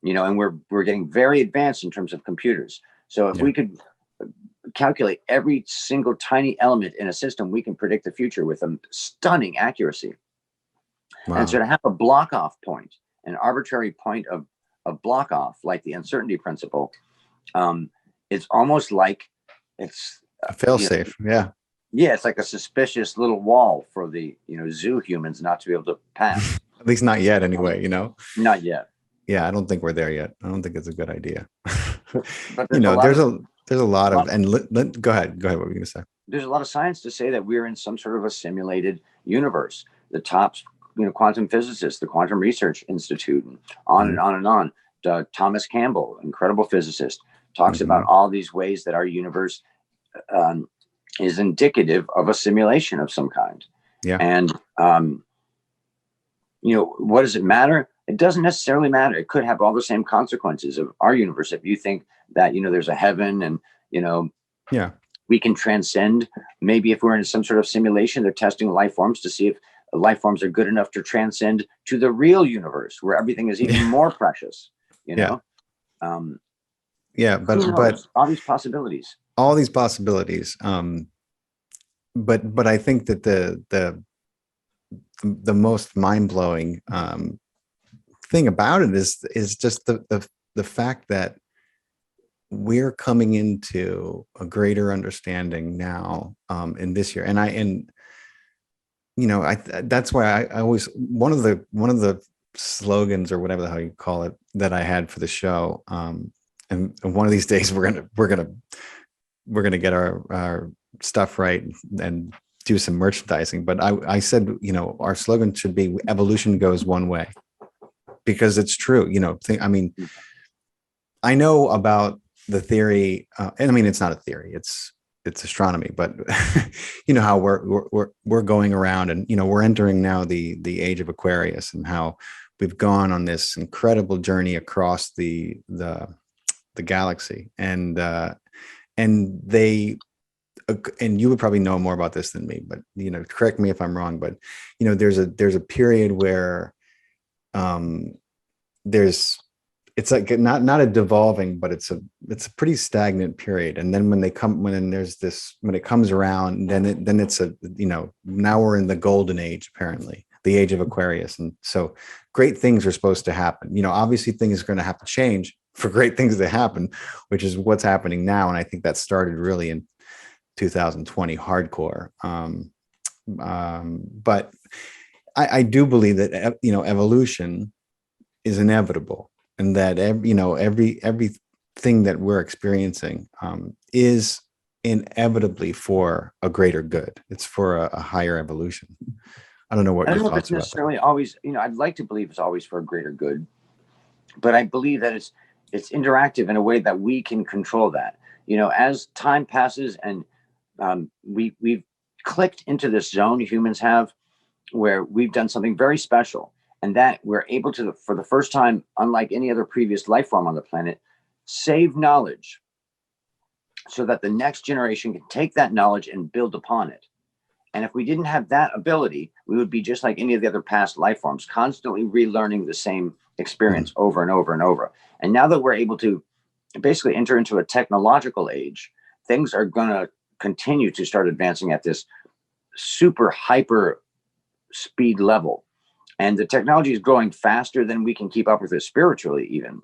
and we're getting very advanced in terms of computers. So if we could calculate every single tiny element in a system, we can predict the future with a stunning accuracy. Wow. And so to have a block off point, an arbitrary point of block off, like the uncertainty principle, it's almost like it's a fail-safe. Yeah, it's like a suspicious little wall for the zoo humans not to be able to pass. At least not yet, anyway. Not yet. Yeah, I don't think we're there yet. I don't think it's a good idea. But there's a lot of go ahead. What were you gonna say? There's a lot of science to say that we're in some sort of a simulated universe. The top, quantum physicists, the Quantum Research Institute, and on and on and on. Thomas Campbell, incredible physicist, talks about all these ways that our universe is indicative of a simulation of some kind. Yeah. And what does it matter? It doesn't necessarily matter. It could have all the same consequences of our universe. If you think that, there's a heaven and, we can transcend. Maybe if we're in some sort of simulation, they're testing life forms to see if life forms are good enough to transcend to the real universe where everything is even more precious, but all these possibilities. all these possibilities. But I think that the most mind-blowing thing about it is just the fact that we're coming into a greater understanding now in this year. And that's why I always, one of the slogans or whatever the hell you call it that I had for the show, and one of these days we're gonna get our stuff right and do some merchandising. But I said, our slogan should be "Evolution goes one way," because it's true. I know about the theory, and I mean it's not a theory; it's astronomy. But how we're going around, and we're entering now the age of Aquarius, and how we've gone on this incredible journey across the galaxy, and you would probably know more about this than me, but correct me if I'm wrong, but there's a period where it's like not a devolving, but it's a pretty stagnant period. And then when it comes around, then it's now we're in the golden age, apparently the age of Aquarius. And so great things are supposed to happen. Obviously things are going to have to change for great things to happen, which is what's happening now. And I think that started really in 2020 hardcore. But I do believe that, evolution is inevitable, and that everything that we're experiencing is inevitably for a greater good. It's for a higher evolution. I don't know what I your don't know if thoughts it's about necessarily always, I'd like to believe it's always for a greater good, but I believe that it's interactive in a way that we can control that. As time passes and we've clicked into this zone, humans have, where we've done something very special, and that we're able to, for the first time, unlike any other previous life form on the planet, save knowledge so that the next generation can take that knowledge and build upon it. And if we didn't have that ability, we would be just like any of the other past life forms, constantly relearning the same experience over and over and over. And now that we're able to basically enter into a technological age, things are going to continue to start advancing at this super hyper speed level. And the technology is growing faster than we can keep up with it spiritually, even.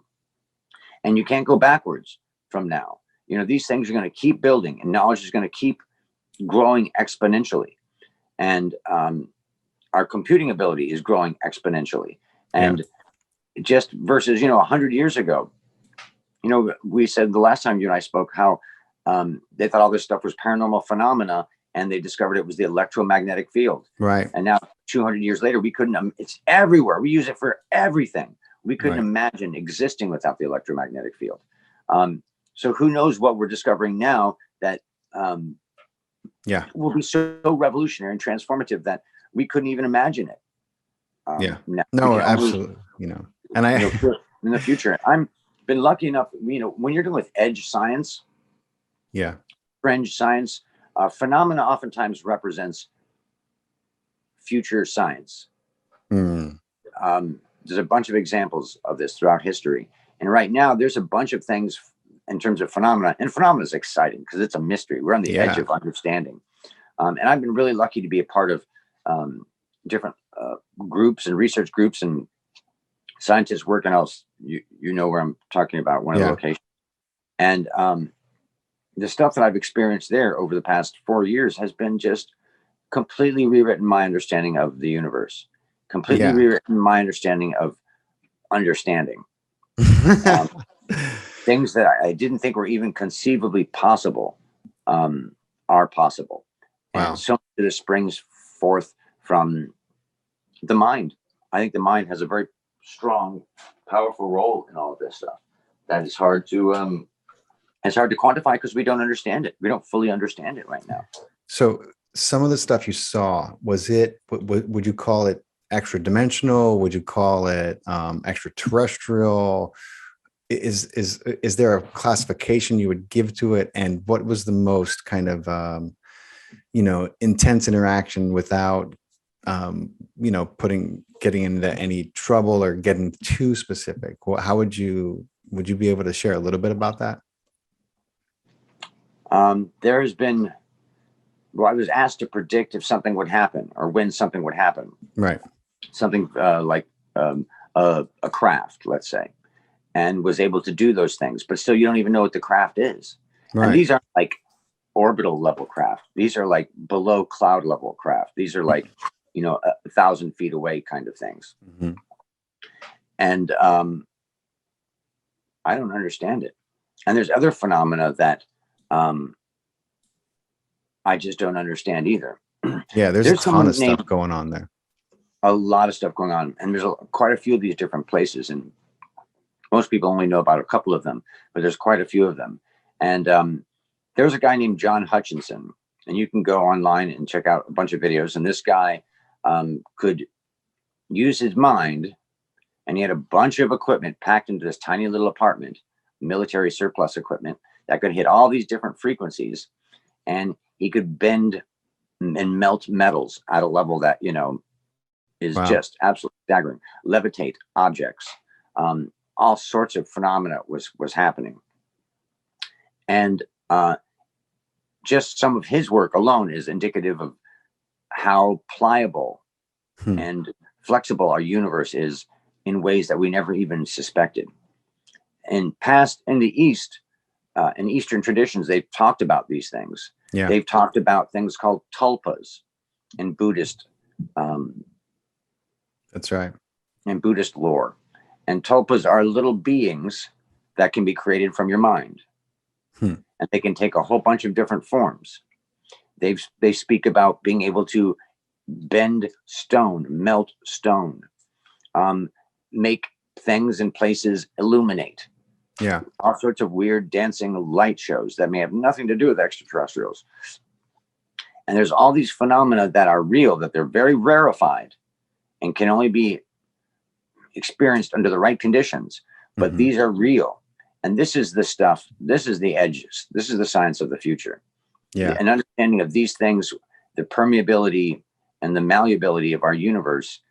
And you can't go backwards from now. These things are going to keep building, and knowledge is going to keep growing exponentially. And our computing ability is growing exponentially. And just versus, 100 years ago, we said the last time you and I spoke how they thought all this stuff was paranormal phenomena, and they discovered it was the electromagnetic field. Right. And now 200 years later, we couldn't, it's everywhere. We use it for everything. We couldn't imagine existing without the electromagnetic field. So who knows what we're discovering now that will be so revolutionary and transformative that we couldn't even imagine it. No, absolutely. And in the future, I've been lucky enough, when you're dealing with edge science, fringe science, phenomena oftentimes represents future science. There's a bunch of examples of this throughout history. And right now, there's a bunch of things in terms of phenomena. And phenomena is exciting because it's a mystery. We're on the edge of understanding. And I've been really lucky to be a part of different groups and research groups and scientists working else. You know where I'm talking about, one of the locations. And the stuff that I've experienced there over the past 4 years has been just completely rewritten my understanding of the universe, completely rewritten my understanding of understanding. Things that I didn't think were even conceivably possible are possible. Wow. And so much of this springs forth from the mind. I think the mind has a very strong, powerful role in all of this stuff. That is hard to quantify because we don't understand it. We don't fully understand it right now. So some of the stuff you saw, would you call it extra dimensional? Would you call it extraterrestrial? Is there a classification you would give to it? And what was the most kind of intense interaction without getting into any trouble or getting too specific? How would you be able to share a little bit about that? There has been, well, I was asked to predict if something would happen or when something would happen. Right. Something like a craft, let's say, and was able to do those things. But still, you don't even know what the craft is. Right. And these aren't like orbital level craft. These are like below cloud level craft. These are like, 1,000 feet away kind of things. Mm-hmm. And I don't understand it. And there's other phenomena that I just don't understand either. Yeah, there's a ton of stuff going on there. A lot of stuff going on. And there's quite a few of these different places. And most people only know about a couple of them, but there's quite a few of them. And there's a guy named John Hutchinson, and you can go online and check out a bunch of videos. And this guy could use his mind, and he had a bunch of equipment packed into this tiny little apartment, military surplus equipment that could hit all these different frequencies. And he could bend and melt metals at a level that, is just absolutely staggering. Levitate objects. All sorts of phenomena was happening. And just some of his work alone is indicative of how pliable and flexible our universe is in ways that we never even suspected. In the East, in Eastern traditions, they've talked about these things. Yeah. They've talked about things called tulpas in Buddhist. That's right. In Buddhist lore. And tulpas are little beings that can be created from your mind. And they can take a whole bunch of different forms. They speak about being able to bend stone, melt stone, make things in places illuminate. Yeah. All sorts of weird dancing light shows that may have nothing to do with extraterrestrials. And there's all these phenomena that are real, that they're very rarefied and can only be experienced under the right conditions. But these are real. And this is the stuff, this is the edges. This is the science of the future. Yeah. An understanding of these things, the permeability and the malleability of our universe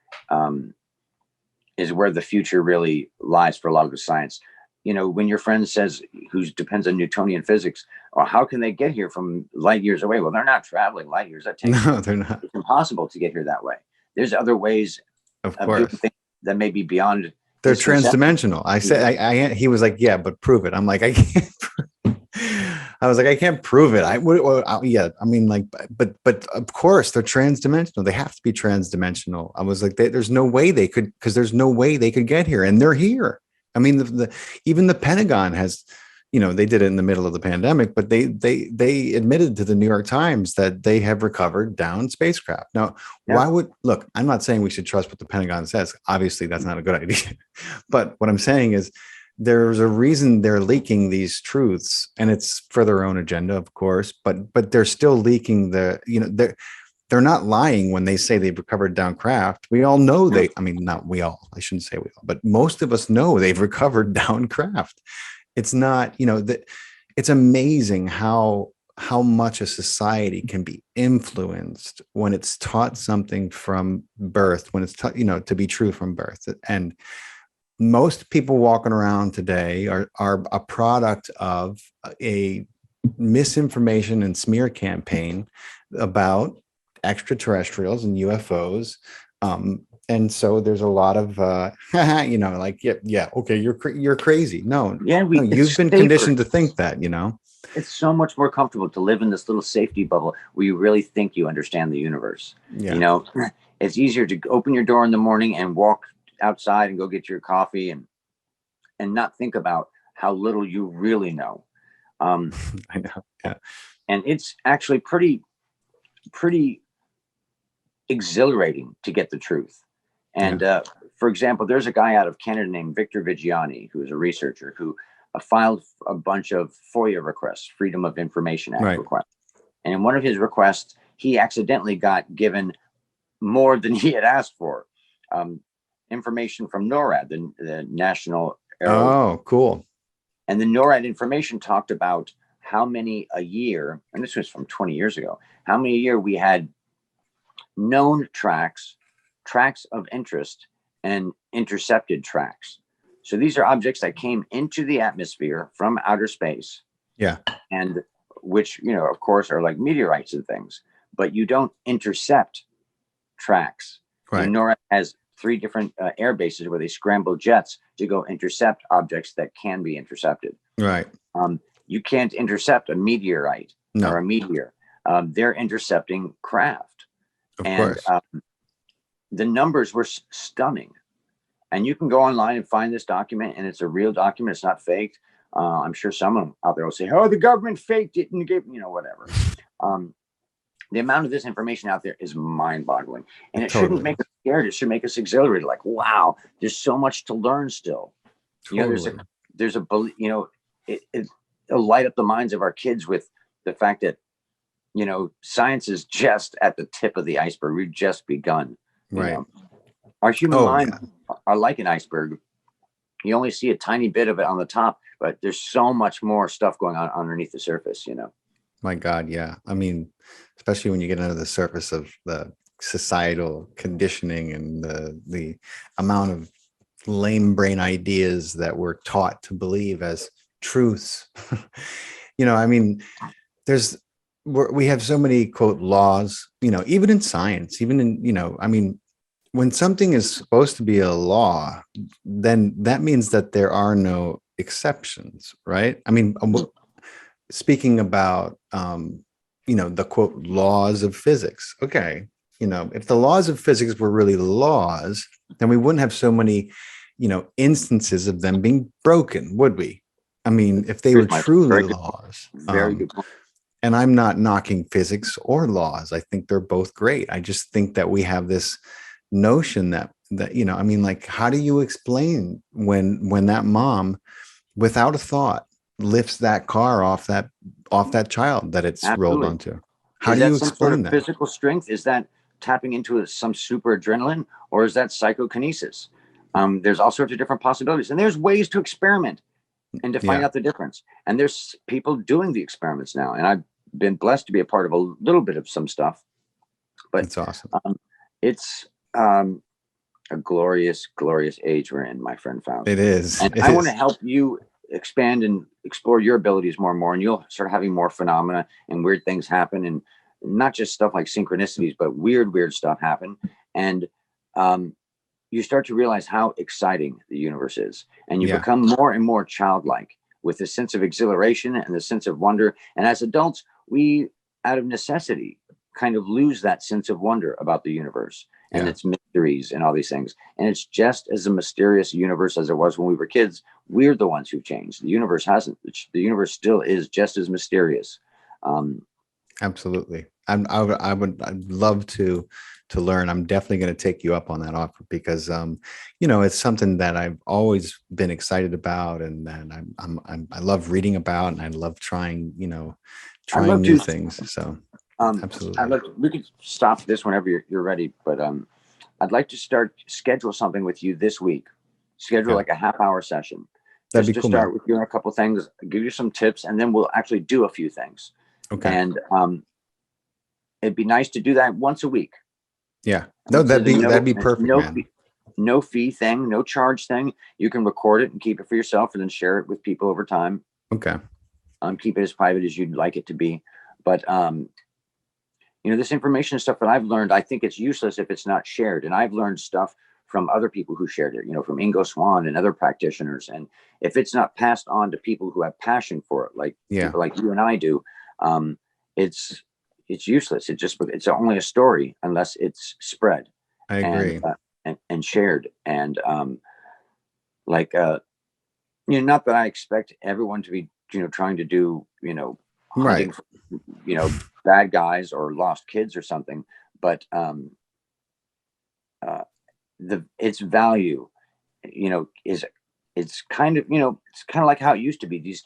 is where the future really lies for a lot of the science. When your friend says, who depends on Newtonian physics, or how can they get here from light years away? Well, they're not traveling light years. No, they're not. It's impossible to get here that way. There's other ways of doing things that may be beyond. They're transdimensional. I said, he was like, yeah, but prove it. I'm like, I can't. I was like, I can't prove it. But of course they're transdimensional. They have to be transdimensional. I was like, there's no way they could, because there's no way they could get here, and they're here. I mean, even the Pentagon has, they did it in the middle of the pandemic, but they admitted to the New York Times that they have recovered down spacecraft. Now, I'm not saying we should trust what the Pentagon says. Obviously, that's not a good idea. But what I'm saying is there's a reason they're leaking these truths, and it's for their own agenda, of course, but they're still leaking they're not lying when they say they've recovered down craft. We all know not we all, I shouldn't say we all, but most of us know they've recovered down craft. It's not, it's amazing how much a society can be influenced when it's taught something from birth, when it's taught, to be true from birth. And most people walking around today are a product of a misinformation and smear campaign about extraterrestrials and UFOs. And so there's a lot of, okay, you're crazy. No, you've been conditioned to think that, It's so much more comfortable to live in this little safety bubble where you really think you understand the universe. Yeah. It's easier to open your door in the morning and walk outside and go get your coffee and not think about how little you really know. I know. Yeah. And it's actually pretty exhilarating to get the truth. And for example, there's a guy out of Canada named Victor Vigiani, who is a researcher who filed a bunch of FOIA requests, Freedom of Information Act requests. And in one of his requests, he accidentally got given more than he had asked for. Information from NORAD, the National Aero. Oh, cool. And the NORAD information talked about how many a year, and this was from 20 years ago, how many a year we had known tracks of interest, and intercepted tracks. So these are objects that came into the atmosphere from outer space. Yeah. And which, of course, are like meteorites and things, but you don't intercept tracks. Right. NORAD has 3 different air bases where they scramble jets to go intercept objects that can be intercepted. Right. You can't intercept a meteorite or a meteor. They're intercepting craft. Of course. The numbers were stunning. And you can go online and find this document, and it's a real document. It's not faked. I'm sure someone out there will say, "Oh, the government faked it and gave," whatever. The amount of this information out there is mind-boggling, and it shouldn't make us scared. It should make us exhilarated. Like, wow, there's so much to learn still. Totally. It'll light up the minds of our kids with the fact that science is just at the tip of the iceberg. We've just begun. Right. Our human mind are like an iceberg. You only see a tiny bit of it on the top, but there's so much more stuff going on underneath the surface. My God, yeah. I mean, especially when you get under the surface of the societal conditioning and the amount of lame brain ideas that we're taught to believe as truths. I mean, we have so many quote laws, even in science, even in, I mean, when something is supposed to be a law, then that means that there are no exceptions, right? I mean, speaking about, the quote laws of physics. Okay. If the laws of physics were really laws, then we wouldn't have so many, instances of them being broken, would we? I mean, if they were truly laws. Very good point. And I'm not knocking physics or laws. I think they're both great. I just think that we have this notion that I mean, like, how do you explain when that mom, without a thought, lifts that car off that child that it's rolled onto? How do you explain that? Physical strength? Is that tapping into some super adrenaline, or is that psychokinesis? There's all sorts of different possibilities, and there's ways to experiment and to find out the difference. And there's people doing the experiments now, and I've been blessed to be a part of a little bit of some stuff. But it's awesome. It's a glorious, glorious age we're in, my friend Faust. It is. And I want to help you expand and explore your abilities more and more, and you'll start having more phenomena and weird things happen, and not just stuff like synchronicities, but weird stuff happen. And you start to realize how exciting the universe is, and you become more and more childlike with a sense of exhilaration and the sense of wonder. And as adults, we, out of necessity, kind of lose that sense of wonder about the universe and its mysteries and all these things. And it's just as a mysterious universe as it was when we were kids. We're the ones who've changed. The universe hasn't. The universe still is just as mysterious. Absolutely. I'd love to learn. I'm definitely going to take you up on that offer, because it's something that I've always been excited about, and that I love reading about, and I love trying new things. So absolutely. We could stop this whenever you're ready, but I'd like to schedule something with you this week. Schedule like a half-hour session. That'd be cool. Start with you on a couple things, give you some tips, and then we'll actually do a few things. Okay. And it'd be nice to do that once a week. Yeah. No, that'd be perfect, man. No fee thing, no charge thing. You can record it and keep it for yourself, and then share it with people over time. Okay. Keep it as private as you'd like it to be. But this information and stuff that I've learned, I think it's useless if it's not shared. And I've learned stuff from other people who shared it, from Ingo Swann and other practitioners. And if it's not passed on to people who have passion for it, like people like you and I do, it's useless. It's only a story unless it's spread. I agree. And shared. And not that I expect everyone to be, trying to do, hunting for, bad guys or lost kids or something, but its value, it's kind of like how it used to be. These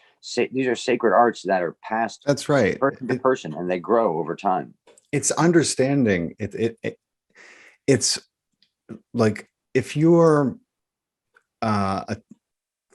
are sacred arts that are passed. That's right. Person to person, and they grow over time. It's understanding. It's like if you're a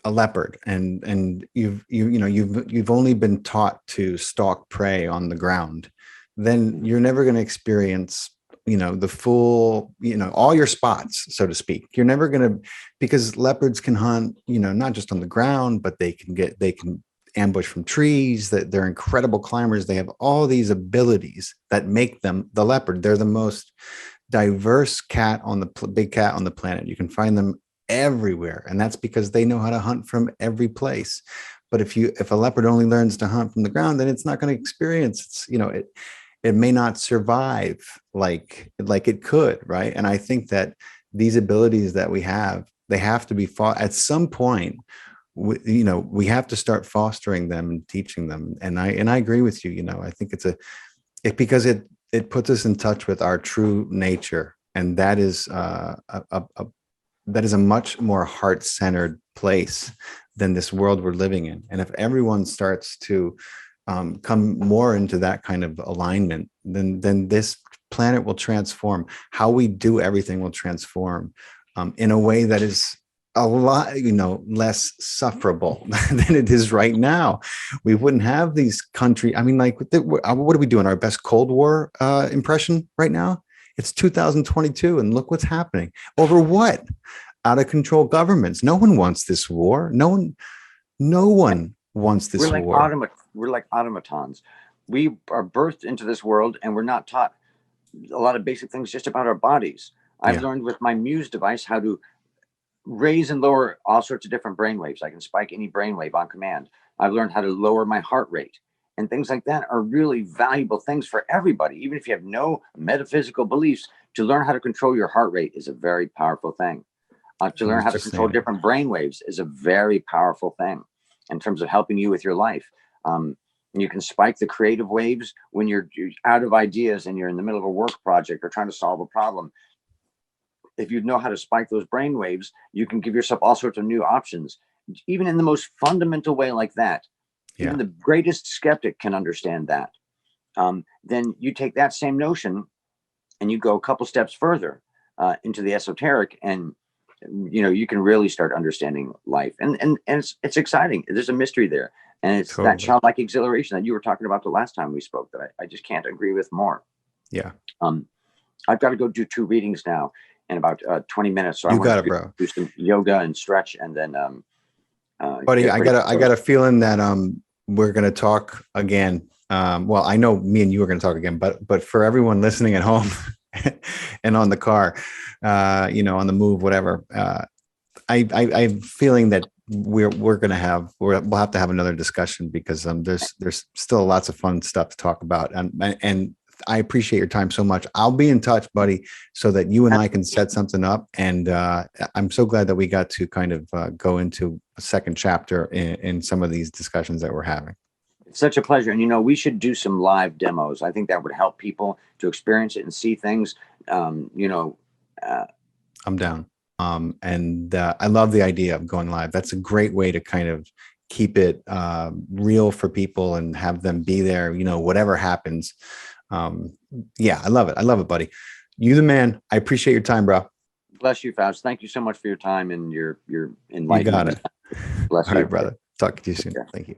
leopard and you've only been taught to stalk prey on the ground, then you're never going to experience the full, all your spots, so to speak. You're never going to, because leopards can hunt, not just on the ground, but they can ambush from trees, that they're incredible climbers. They have all these abilities that make them the leopard. They're the most diverse cat on the big cat on the planet. You can find them everywhere, and that's because they know how to hunt from every place. But if a leopard only learns to hunt from the ground, then it's not going to experience. It may not survive like it could, right? And I think that these abilities that we have, they have to be fought at some point. We have to start fostering them and teaching them. And I agree with you. I think because it puts us in touch with our true nature, and that is that is a much more heart-centered place than this world we're living in. And if everyone starts to come more into that kind of alignment, then this planet will transform. How we do everything will transform in a way that is a lot, less sufferable than it is right now. We wouldn't have these countries. I mean, like, what are we doing? Our best Cold War impression right now? It's 2022, and look what's happening. Over what? Out of control governments. No one wants this war. No one wants this war. We're like automatons. We are birthed into this world, and we're not taught a lot of basic things just about our bodies. I've learned with my Muse device how to raise and lower all sorts of different brain waves. I can spike any brainwave on command. I've learned how to lower my heart rate, and things like that are really valuable things for everybody. Even if you have no metaphysical beliefs, to learn how to control your heart rate is a very powerful thing. To learn how to control different brain waves is a very powerful thing in terms of helping you with your life. You can spike the creative waves when you're out of ideas and you're in the middle of a work project or trying to solve a problem. If you know how to spike those brain waves, you can give yourself all sorts of new options, even in the most fundamental way like that. Yeah. Even the greatest skeptic can understand that. Then you take that same notion and you go a couple steps further into the esoteric, and you can really start understanding life, and it's exciting. There's a mystery there, and it's that childlike exhilaration that you were talking about the last time we spoke that I just can't agree with more. Yeah. I've got to go do 2 readings now in about 20 minutes. So you got it, bro. Do some yoga and stretch, and then buddy, I got a feeling that we're gonna talk again. Well, I know me and you are gonna talk again, but for everyone listening at home and on the car, on the move, whatever, I'm feeling that we'll have to have another discussion, because there's still lots of fun stuff to talk about, and I appreciate your time so much. I'll be in touch, buddy, so that you and I can set something up. And I'm so glad that we got to kind of go into a second chapter in some of these discussions that we're having. It's such a pleasure. And, we should do some live demos. I think that would help people to experience it and see things. I'm down. And I love the idea of going live. That's a great way to kind of keep it real for people and have them be there, whatever happens. Yeah, I love it. I love it, buddy. You the man. I appreciate your time, bro. Bless you, Faust. Thank you so much for your time and your enlightenment. You got it. Bless you. All right, brother. Talk to you soon. Thank you.